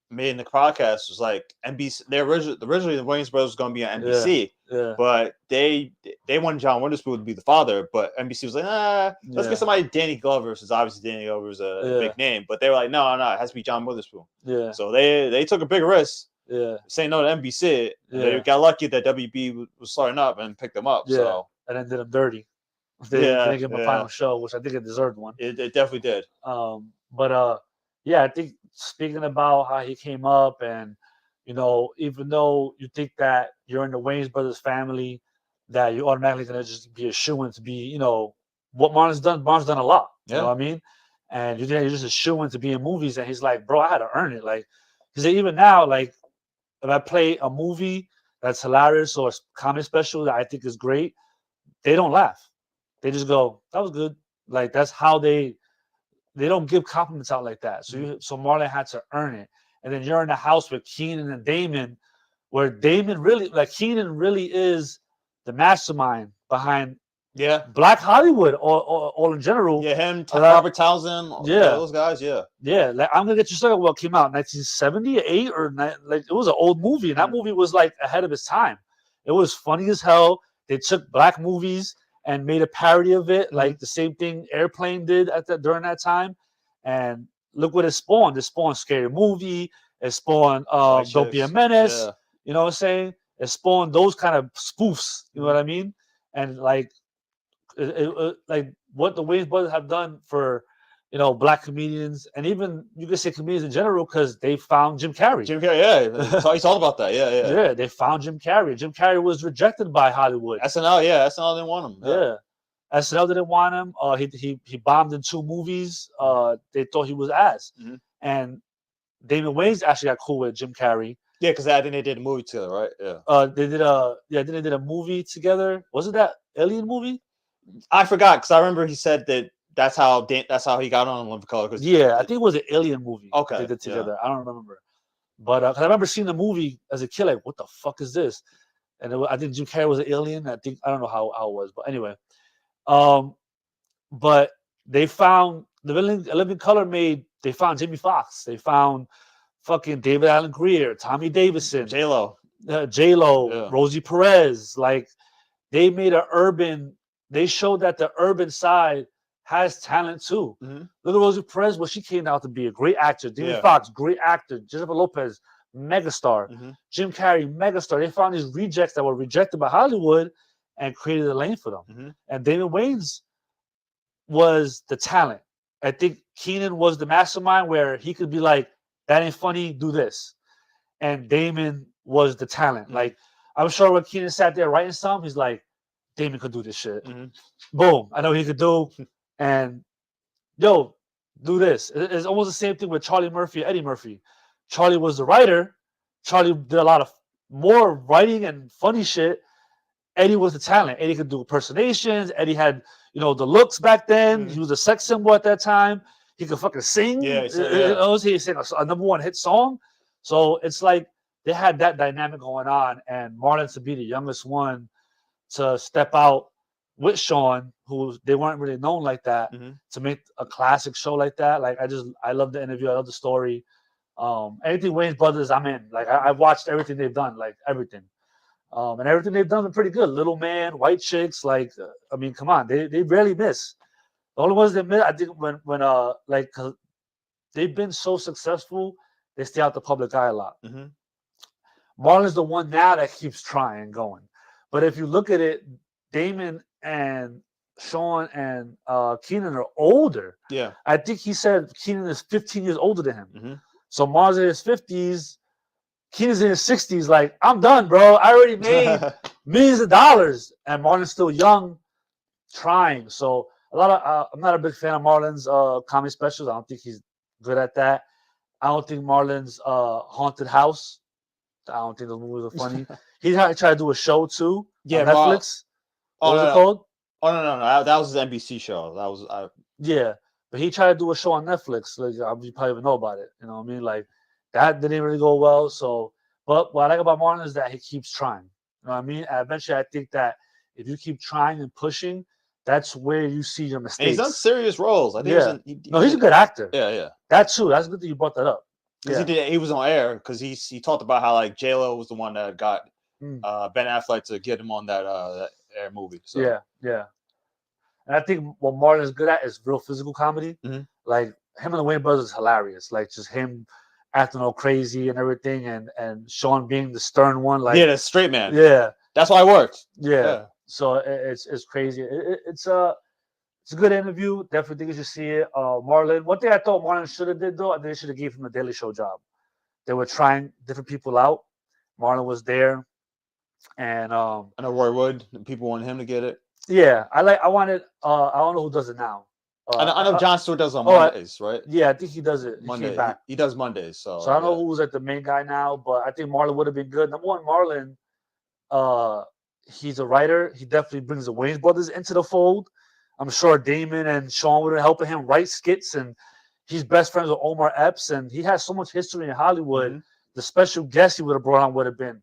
S2: made in the podcast was like NBC. They originally the Williams brothers was gonna be on NBC,
S1: Yeah.
S2: but they wanted John Witherspoon to be the father, but NBC was like, let's
S1: Yeah.
S2: get somebody Danny Glover, since obviously Danny Glover is a big name, but they were like, no, it has to be John Witherspoon.
S1: Yeah.
S2: So they took a big risk.
S1: Yeah.
S2: Saying no to NBC.
S1: Yeah.
S2: They got lucky that WB was starting up and picked them up.
S1: Yeah.
S2: So
S1: And then did him dirty. They didn't give him a final show, which I think it deserved one.
S2: it definitely did.
S1: But yeah, I think speaking about how he came up, and even though you think that you're in the Wayans brothers family, that you're automatically gonna just be a shoo-in to be, what Marlon's done. Marlon's done a lot. You know what I mean? And you think you're just a shoo-in to be in movies, and he's like, bro, I had to earn it. Like, because even now, like, if I play a movie that's hilarious or a comedy special that I think is great, they don't laugh. They just go, that was good. Like that's how they don't give compliments out like that. So Marlon had to earn it. And then you're in the house with Keenan and Damon, where Damon really, like Keenan really is the mastermind behind Black Hollywood all in general.
S2: Yeah, him, Robert Townsend, those guys,
S1: Yeah, like I'm Gonna Get You Started, what came out 1978 or like it was an old movie, and that movie was like ahead of its time. It was funny as hell. They took black movies and made a parody of it, like the same thing Airplane did during that time. And look what it spawned. It spawned Scary Movie. It spawned Don't Be a Menace.
S2: Yeah.
S1: You know what I'm saying? It spawned those kind of spoofs. You know what I mean? And like, like what the Wayans brothers have done for black comedians, and even you could say comedians in general, because they found Jim Carrey.
S2: Yeah, he's all about that.
S1: Yeah, they found Jim Carrey. Jim Carrey was rejected by Hollywood.
S2: SNL didn't want him.
S1: Yeah. SNL didn't want him. He bombed in 2 movies. They thought he was ass. And Damon Wayans actually got cool with Jim Carrey.
S2: Yeah, because I think they did a movie together, right? Yeah.
S1: They did a movie together. Was it that Alien movie?
S2: I forgot, because I remember he said that that's how he got on Living Color.
S1: Yeah, I think it was an Alien movie.
S2: Okay,
S1: they did together. I don't remember, but cause I remember seeing the movie as a kid, like, what the fuck is this? And I think Jim Carrey was an alien. I don't know how it was, but anyway, but they found the Living Color they found Jamie Foxx. They found fucking David Allen Greer, Tommy Davidson,
S2: J-Lo,
S1: Rosie Perez. Like they made they showed that the urban side has talent too. Look at Rosie Perez, she came out to be a great actor. Jamie Foxx, great actor. Jennifer Lopez, megastar. Jim Carrey, megastar. They found these rejects that were rejected by Hollywood, and created a lane for them.
S2: Mm-hmm.
S1: And Damon Wayans was the talent. I think Keenan was the mastermind where he could be like, that ain't funny, do this. And Damon was the talent.
S2: Mm-hmm.
S1: Like, I'm sure when Keenan sat there writing something, he's like, Damon could do this shit.
S2: Mm-hmm.
S1: Boom, I know he could do. And yo, do this. It's almost the same thing with Charlie Murphy, Eddie Murphy. Charlie was the writer. Charlie did a lot of more writing and funny shit. Eddie was the talent. Eddie could do impersonations. Eddie had, the looks back then.
S2: Mm-hmm.
S1: He was a sex symbol at that time. He could fucking sing.
S2: Yeah, he
S1: He sang a number one hit song. So it's like they had that dynamic going on. And Marlon to be the youngest one to step out with Sean, who they weren't really known like that,
S2: Mm-hmm.
S1: to make a classic show like that. Like I love the interview. I love the story. Anything Wayne's Brothers, I'm in. Like I've watched everything they've done, like everything. And everything they've done been pretty good. Little Man, White Chicks, like I mean, come on, they rarely miss. The only ones that miss, I think, when like 'cause they've been so successful, they stay out the public eye a lot.
S2: Mm-hmm.
S1: Marlon's the one now that keeps trying and going. But if you look at it, Damon and Sean and Keenan are older.
S2: Yeah.
S1: I think he said Keenan is 15 years older than him.
S2: Mm-hmm.
S1: So Marlon's in his 50s. Keenan's in his 60s. Like, I'm done, bro. I already made millions of dollars. And Marlon's still young, trying. So I'm not a big fan of Marlon's comedy specials. I don't think he's good at that. I don't think Marlon's Haunted House. I don't think those movies are funny. He tried to do a show too.
S2: Yeah,
S1: on Netflix. What was it called?
S2: Oh no! That was his NBC show. That was
S1: Yeah, but he tried to do a show on Netflix. Like, you probably even know about it. You know what I mean? Like that didn't really go well. So, but what I like about Marlon is that he keeps trying. You know what I mean? And eventually, I think that if you keep trying and pushing, that's where you see your mistakes.
S2: And he's done serious roles. I think.
S1: Yeah. He's a good actor.
S2: Yeah, yeah.
S1: That's true. That's good that you brought that up.
S2: Because he was on air because he talked about how like J-Lo was the one that got Ben Affleck to get him on that air movie. So.
S1: Yeah. And I think what Marlon is good at is real physical comedy.
S2: Mm-hmm.
S1: Like him and the Wayne brothers is hilarious. Like just him acting all crazy and everything, and Sean being the stern one. Like
S2: the straight man.
S1: Yeah,
S2: that's why it worked.
S1: Yeah. So it's crazy. It's a good interview. Definitely think you should see it. Marlon. One thing I thought Marlon should have did though, I think they should have gave him a Daily Show job. They were trying different people out. Marlon was there, and I
S2: know Roy Wood. People wanted him to get it.
S1: Yeah, I wanted. I don't know who does it now.
S2: I know Jon Stewart does on Mondays, right?
S1: Yeah, I think he does it.
S2: Monday. He does Mondays. So
S1: I don't know who's like the main guy now, but I think Marlon would have been good. Number one, Marlon. He's a writer. He definitely brings the Wayans brothers into the fold. I'm sure Damon and Sean would have helped him write skits, and he's best friends with Omar Epps, and he has so much history in Hollywood. Mm-hmm. The special guest he would have brought on would have been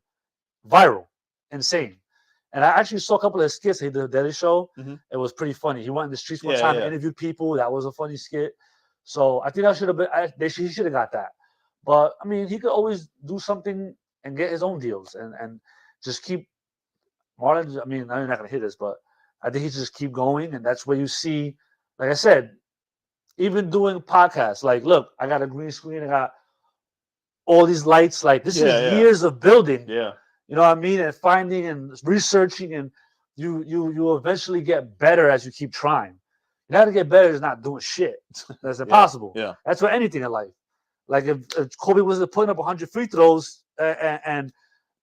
S1: viral, insane. And I actually saw a couple of skits he did the Daily Show. Mm-hmm. It was pretty funny. He went in the streets one time and interviewed people. That was a funny skit. So I think that should have been. He should have got that. But I mean, he could always do something and get his own deals and just keep Marlon. I mean, I'm not gonna hit this, but I think he should just keep going, and that's where you see, like I said, even doing podcasts. Like, look, I got a green screen. I got all these lights. Like this is years of building.
S2: Yeah.
S1: You know what I mean? And finding and researching, and you eventually get better as you keep trying. You know how to get better is not doing shit. That's impossible.
S2: Yeah.
S1: That's for anything in life. Like if Kobe was putting up 100 free throws and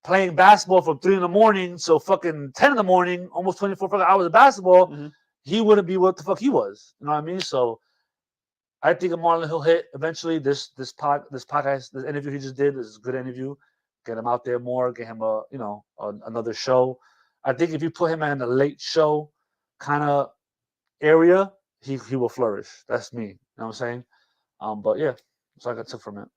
S1: playing basketball from 3 a.m. so fucking 10 a.m, almost 24 hours of basketball, he wouldn't be what the fuck he was. You know what I mean? So I think Marlon he'll hit eventually. This podcast, this interview he just did is a good interview. Get him out there more. Get him another show. I think if you put him in a late show kind of area, he will flourish. That's me. You know what I'm saying? But yeah, that's what I took from it.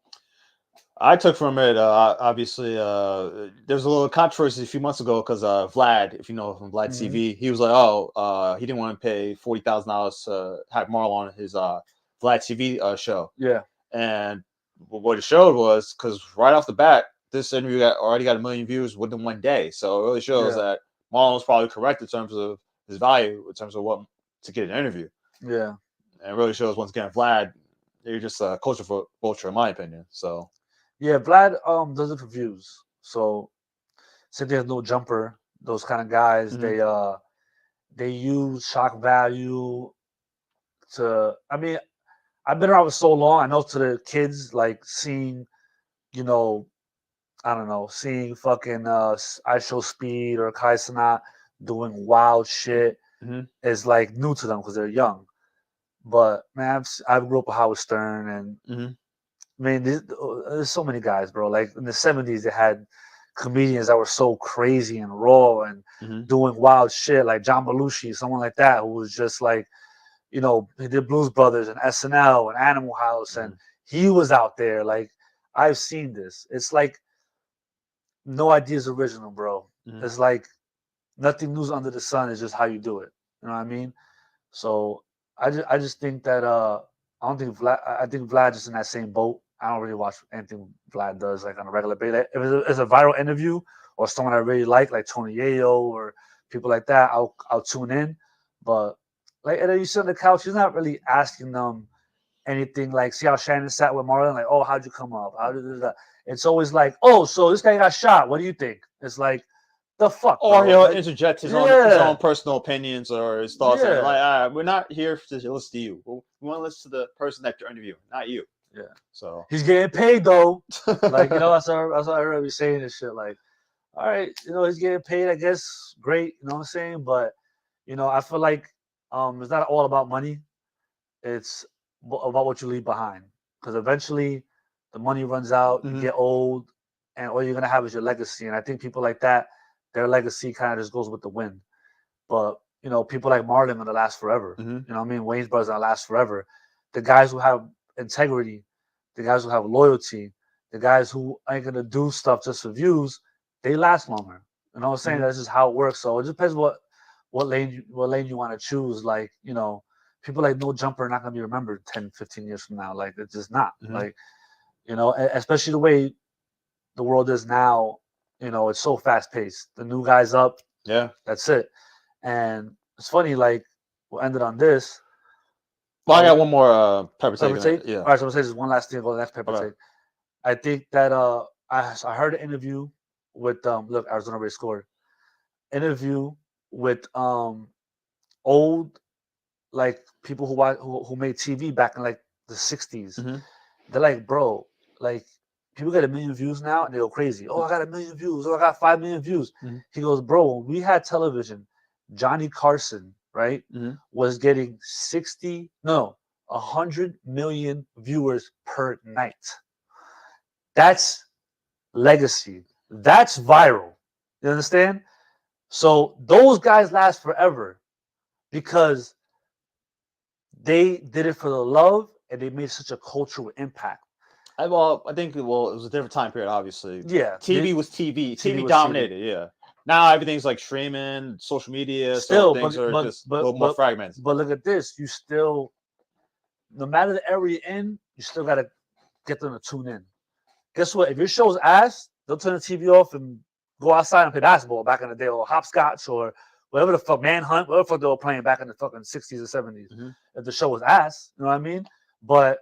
S2: I took from it, obviously, there was a little controversy a few months ago because Vlad, if you know from Vlad TV, he was like, he didn't want to pay $40,000 to have Marlon on his Vlad TV show.
S1: Yeah.
S2: And what it showed was, because right off the bat, this interview already got 1 million views within 1 day. So it really shows that Marlon was probably correct in terms of his value, in terms of what to get an interview.
S1: Yeah.
S2: And it really shows, once again, Vlad, you're just a culture vulture, in my opinion. So.
S1: Yeah, Vlad does it for views. So since there's no jumper, those kind of guys.
S2: Mhm.
S1: They use shock value to. I mean, I've been around for so long. I know to the kids, like seeing, you know, I don't know, seeing fucking I Show Speed or Kai Cenat doing wild shit
S2: Mhm.
S1: is like new to them because they're young. But man, I grew up with Howard Stern, and
S2: Mhm.
S1: I mean, there's so many guys, bro. Like in the '70s, they had comedians that were so crazy and raw and
S2: Mhm.
S1: doing wild shit, like John Belushi, someone like that, who was just like, he did Blues Brothers and SNL and Animal House, and
S2: Mhm.
S1: he was out there. Like, I've seen this. It's like no idea is original, bro.
S2: Mhm.
S1: It's like nothing news under the sun. It's just how you do it. You know what I mean? So I just think that I don't think Vlad. I think Vlad is in that same boat. I don't really watch anything Vlad does like on a regular basis. Like, if it's a viral interview or someone I really like Tony Yayo or people like that, I'll tune in. But like, and then you sit on the couch, he's not really asking them anything like, see how Shannon sat with Marlon, like, oh, how'd you come up? How did that? It's always like, oh, so this guy got shot. What do you think? It's like, the fuck,
S2: Or
S1: bro.
S2: he'll
S1: Like,
S2: interject his own
S1: yeah,
S2: personal opinions or his thoughts. And like,
S1: yeah,
S2: we're not here to listen to you. We want to listen to the person that you're interviewing, not you.
S1: yeah.
S2: So,
S1: He's getting paid though. Like, that's what everybody saying this shit. Like, all right, he's getting paid. I guess great. You know what I'm saying? But I feel like it's not all about money. It's about what you leave behind. Because eventually, the money runs out. You
S2: mhm.
S1: get old, and all you're gonna have is your legacy. And I think people like that, their legacy kind of just goes with the wind. But people like Marlon gonna last forever.
S2: Mhm.
S1: You know what I mean? Wayne's brothers gonna last forever. The guys who have integrity, the guys who have loyalty, the guys who ain't gonna do stuff just for views, they last longer. You know what I'm saying?
S2: Mhm.
S1: That's just how it works. So it depends what lane you want to choose. Like, people like No Jumper are not gonna be remembered 10, 15 years from now. Like, it's just not.
S2: Mhm.
S1: Like, especially the way the world is now, it's so fast paced. The new guy's up,
S2: Yeah.
S1: that's it. And it's funny, like, we'll end it on this.
S2: Well, I got one more pepper take
S1: Pepper
S2: on it.
S1: take.
S2: Yeah.
S1: All right, so I'm gonna say this one last thing. Go to the next pepper
S2: Okay.
S1: take. I think that I heard an interview with look, Arizona already scored. Interview with old, like, people who made TV back in like the '60s.
S2: Mhm.
S1: They're like, bro, like, people get 1 million views now and they go crazy. Oh, I got 1 million views. Oh, I got 5 million views.
S2: Mhm.
S1: He goes, bro, when we had television, Johnny Carson, right,
S2: Mhm.
S1: was getting 100 million viewers per night. That's legacy. That's viral. You understand? So those guys last forever because they did it for the love and they made such a cultural impact.
S2: I think it was a different time period. Obviously,
S1: Yeah,
S2: TV was TV.
S1: TV
S2: TV
S1: was TV.
S2: dominated. Yeah. Now everything's like streaming, social media, so
S1: Still,
S2: things are just a
S1: but
S2: little more
S1: but
S2: fragmented.
S1: but look at this. You still, no matter the area you're in, you still gotta get them to tune in. Guess what? If your show's ass, they'll turn the TV off and go outside and play basketball back in the day, or hopscotch, or whatever the fuck, manhunt, whatever the fuck they were playing back in the fucking '60s or '70s.
S2: Mhm.
S1: If the show was ass, you know what I mean? But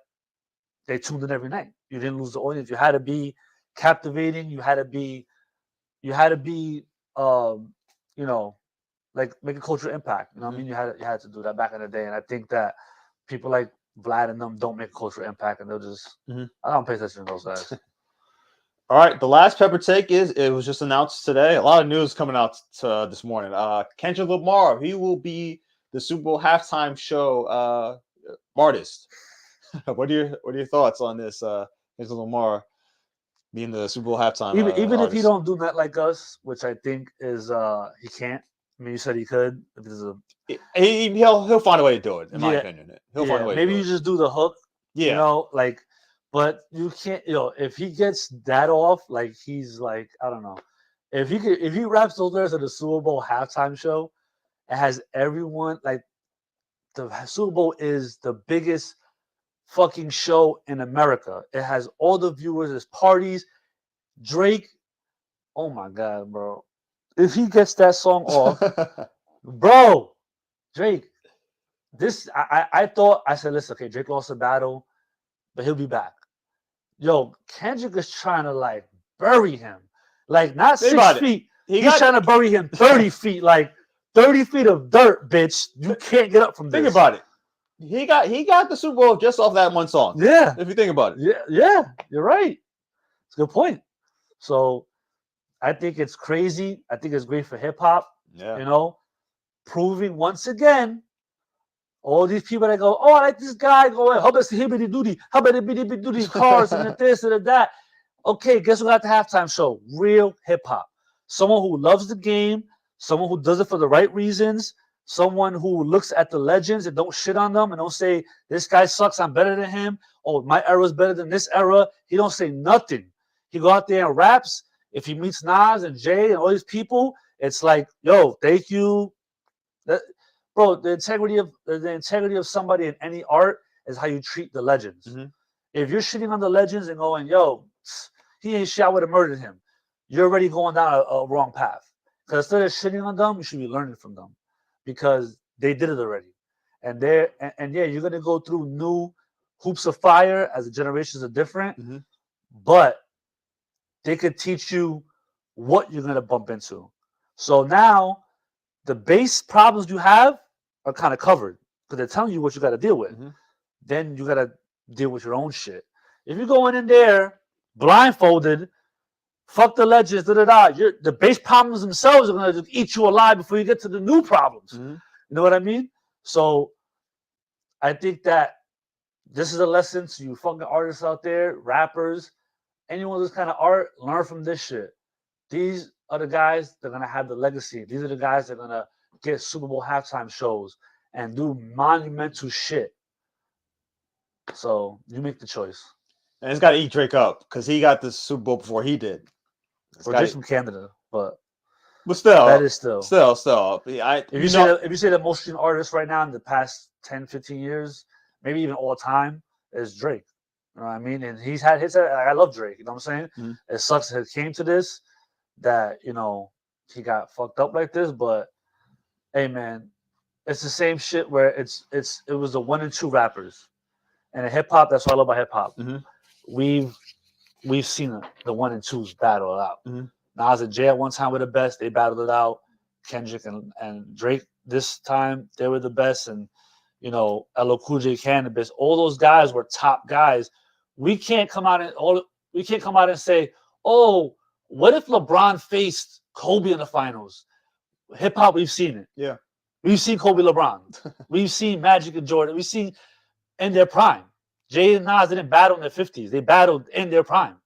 S1: they tuned in every night. You didn't lose the audience. You had to be captivating. You had to be, um, you know, like, make a cultural impact. You know what I
S2: Mhm.
S1: mean? You had to do that back in the day, and I think that people like Vlad and them don't make a cultural impact, and they'll just
S2: Mhm.
S1: I don't pay attention to those guys.
S2: All right, the last pepper take is it was just announced today. A lot of news coming out this morning. Kendrick Lamar, he will be the Super Bowl halftime show artist. what are your thoughts on this? Kendrick Lamar being the Super Bowl halftime
S1: Even if he
S2: artist.
S1: don't do that like us, which I think is he can't. I mean, you said he could. If there's a
S2: He'll find a way to do it, in my
S1: Yeah,
S2: opinion. He'll find a
S1: yeah.
S2: way to
S1: Maybe
S2: do
S1: you
S2: it.
S1: just do the hook,
S2: Yeah.
S1: like, but you can't. If he gets that off, like, he's like, I don't know. If he raps those lyrics at the Super Bowl halftime show, it has everyone like the Super Bowl is the biggest fucking show in America. It has all the viewers. There's parties. Drake. Oh my god, bro. If he gets that song off, bro, Drake. I thought I said, listen, okay, Drake lost the battle, but he'll be back. Yo, Kendrick is trying to like bury him, like not
S2: Think
S1: six
S2: about it.
S1: feet. He's trying to bury him 30 feet, like 30 feet of dirt, bitch. You can't get up from this.
S2: Think about it. He got the Super Bowl just off that one song.
S1: Yeah.
S2: If you think about it.
S1: Yeah, you're right. It's a good point. So I think it's crazy. I think it's great for hip hop.
S2: Yeah.
S1: You know, proving once again, all these people that go, oh, I like this guy going, how about hibbity doody, how about hibbity doody cars and this and that. Okay, guess what got the halftime show? Real hip hop. Someone who loves the game, someone who does it for the right reasons, someone who looks at the legends and don't shit on them and don't say, this guy sucks, I'm better than him. Oh, my era is better than this era. He don't say nothing. He go out there and raps. If he meets Nas and Jay and all these people, it's like, yo, thank you. Bro, the integrity of somebody in any art is how you treat the legends.
S2: Mm-hmm.
S1: If you're shitting on the legends and going, yo, he ain't shit, I would have murdered him, you're already going down a wrong path. Because instead of shitting on them, you should be learning from them because they did it already. And yeah, you're gonna go through new hoops of fire as the generations are different,
S2: Mm-hmm.
S1: but they could teach you what you're gonna bump into. So now the base problems you have are kind of covered because they're telling you what you got to deal with.
S2: Mm-hmm.
S1: Then you got to deal with your own shit. If you're going in there blindfolded, fuck the legends, the base problems themselves are going to eat you alive before you get to the new problems.
S2: Mm-hmm.
S1: You know what I mean? So I think that this is a lesson to you fucking artists out there, rappers, anyone with this kind of art, learn from this shit. These are the guys that are going to have the legacy. These are the guys that are going to get Super Bowl halftime shows and do monumental shit. So you make the choice.
S2: And it's got to eat Drake up because he got the Super Bowl before he did.
S1: Or just from Canada, but
S2: still,
S1: that is still.
S2: Yeah,
S1: if you say the most streamed artist right now in the past 10, 15 years, maybe even all time, is Drake. You know what I mean? And he's had hits. I love Drake. You know what I'm saying?
S2: Mm-hmm.
S1: It sucks that it came to this, that he got fucked up like this. But hey, man, it's the same shit where it was the 1 and 2 rappers, and in hip hop, that's what I love about hip hop.
S2: Mm-hmm.
S1: We've seen the 1 and 2s battle it out.
S2: Mm-hmm.
S1: Nas and Jay at one time were the best. They battled it out. Kendrick and Drake this time, they were the best. And LL Cool J, Cannabis, all those guys were top guys. We can't come out and say, oh, what if LeBron faced Kobe in the finals? Hip hop, we've seen it.
S2: Yeah.
S1: We've seen Kobe LeBron. We've seen Magic and Jordan. We've seen in their prime. Jay and Nas didn't battle in their 50s. They battled in their prime.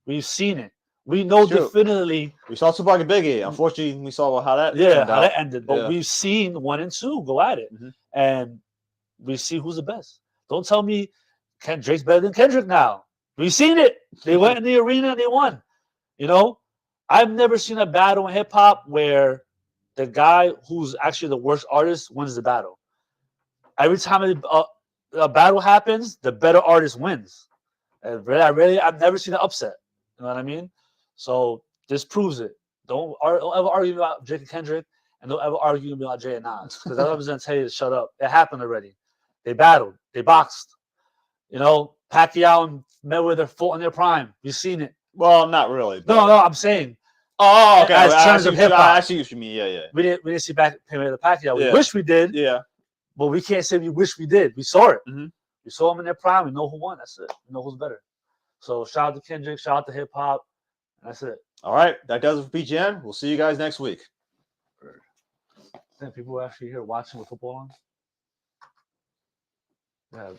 S1: We've seen it. We know definitively.
S2: We saw Tupac and Biggie. Unfortunately, we saw how that
S1: that ended. But we've seen 1 and 2 go at it.
S2: Mm-hmm.
S1: And we see who's the best. Don't tell me Drake's better than Kendrick now. We've seen it. They went in the arena and they won. I've never seen a battle in hip hop where the guy who's actually the worst artist wins the battle. Every time a battle happens, the better artist wins. I've never seen an upset. You know what I mean? So this proves it. Don't ever argue about Drake and Kendrick, and don't ever argue about Jay and Nas, because I was going to tell you to shut up. It happened already. They battled. They boxed. Pacquiao and Mayweather fought in their prime. You've seen it.
S2: Well, not really.
S1: But... No, I'm saying.
S2: Oh, okay.
S1: As terms of hip hop,
S2: I see what you mean. Yeah.
S1: We didn't see Mayweather Pacquiao. We wish we did.
S2: Yeah.
S1: But we can't say we wish we did. We saw it.
S2: Mm-hmm.
S1: We saw them in their prime. We know who won. That's it. We know who's better. So shout out to Kendrick. Shout out to hip hop. That's it.
S2: All right. That does it for PGN. We'll see you guys next week.
S1: People are actually here watching with football on. Yeah.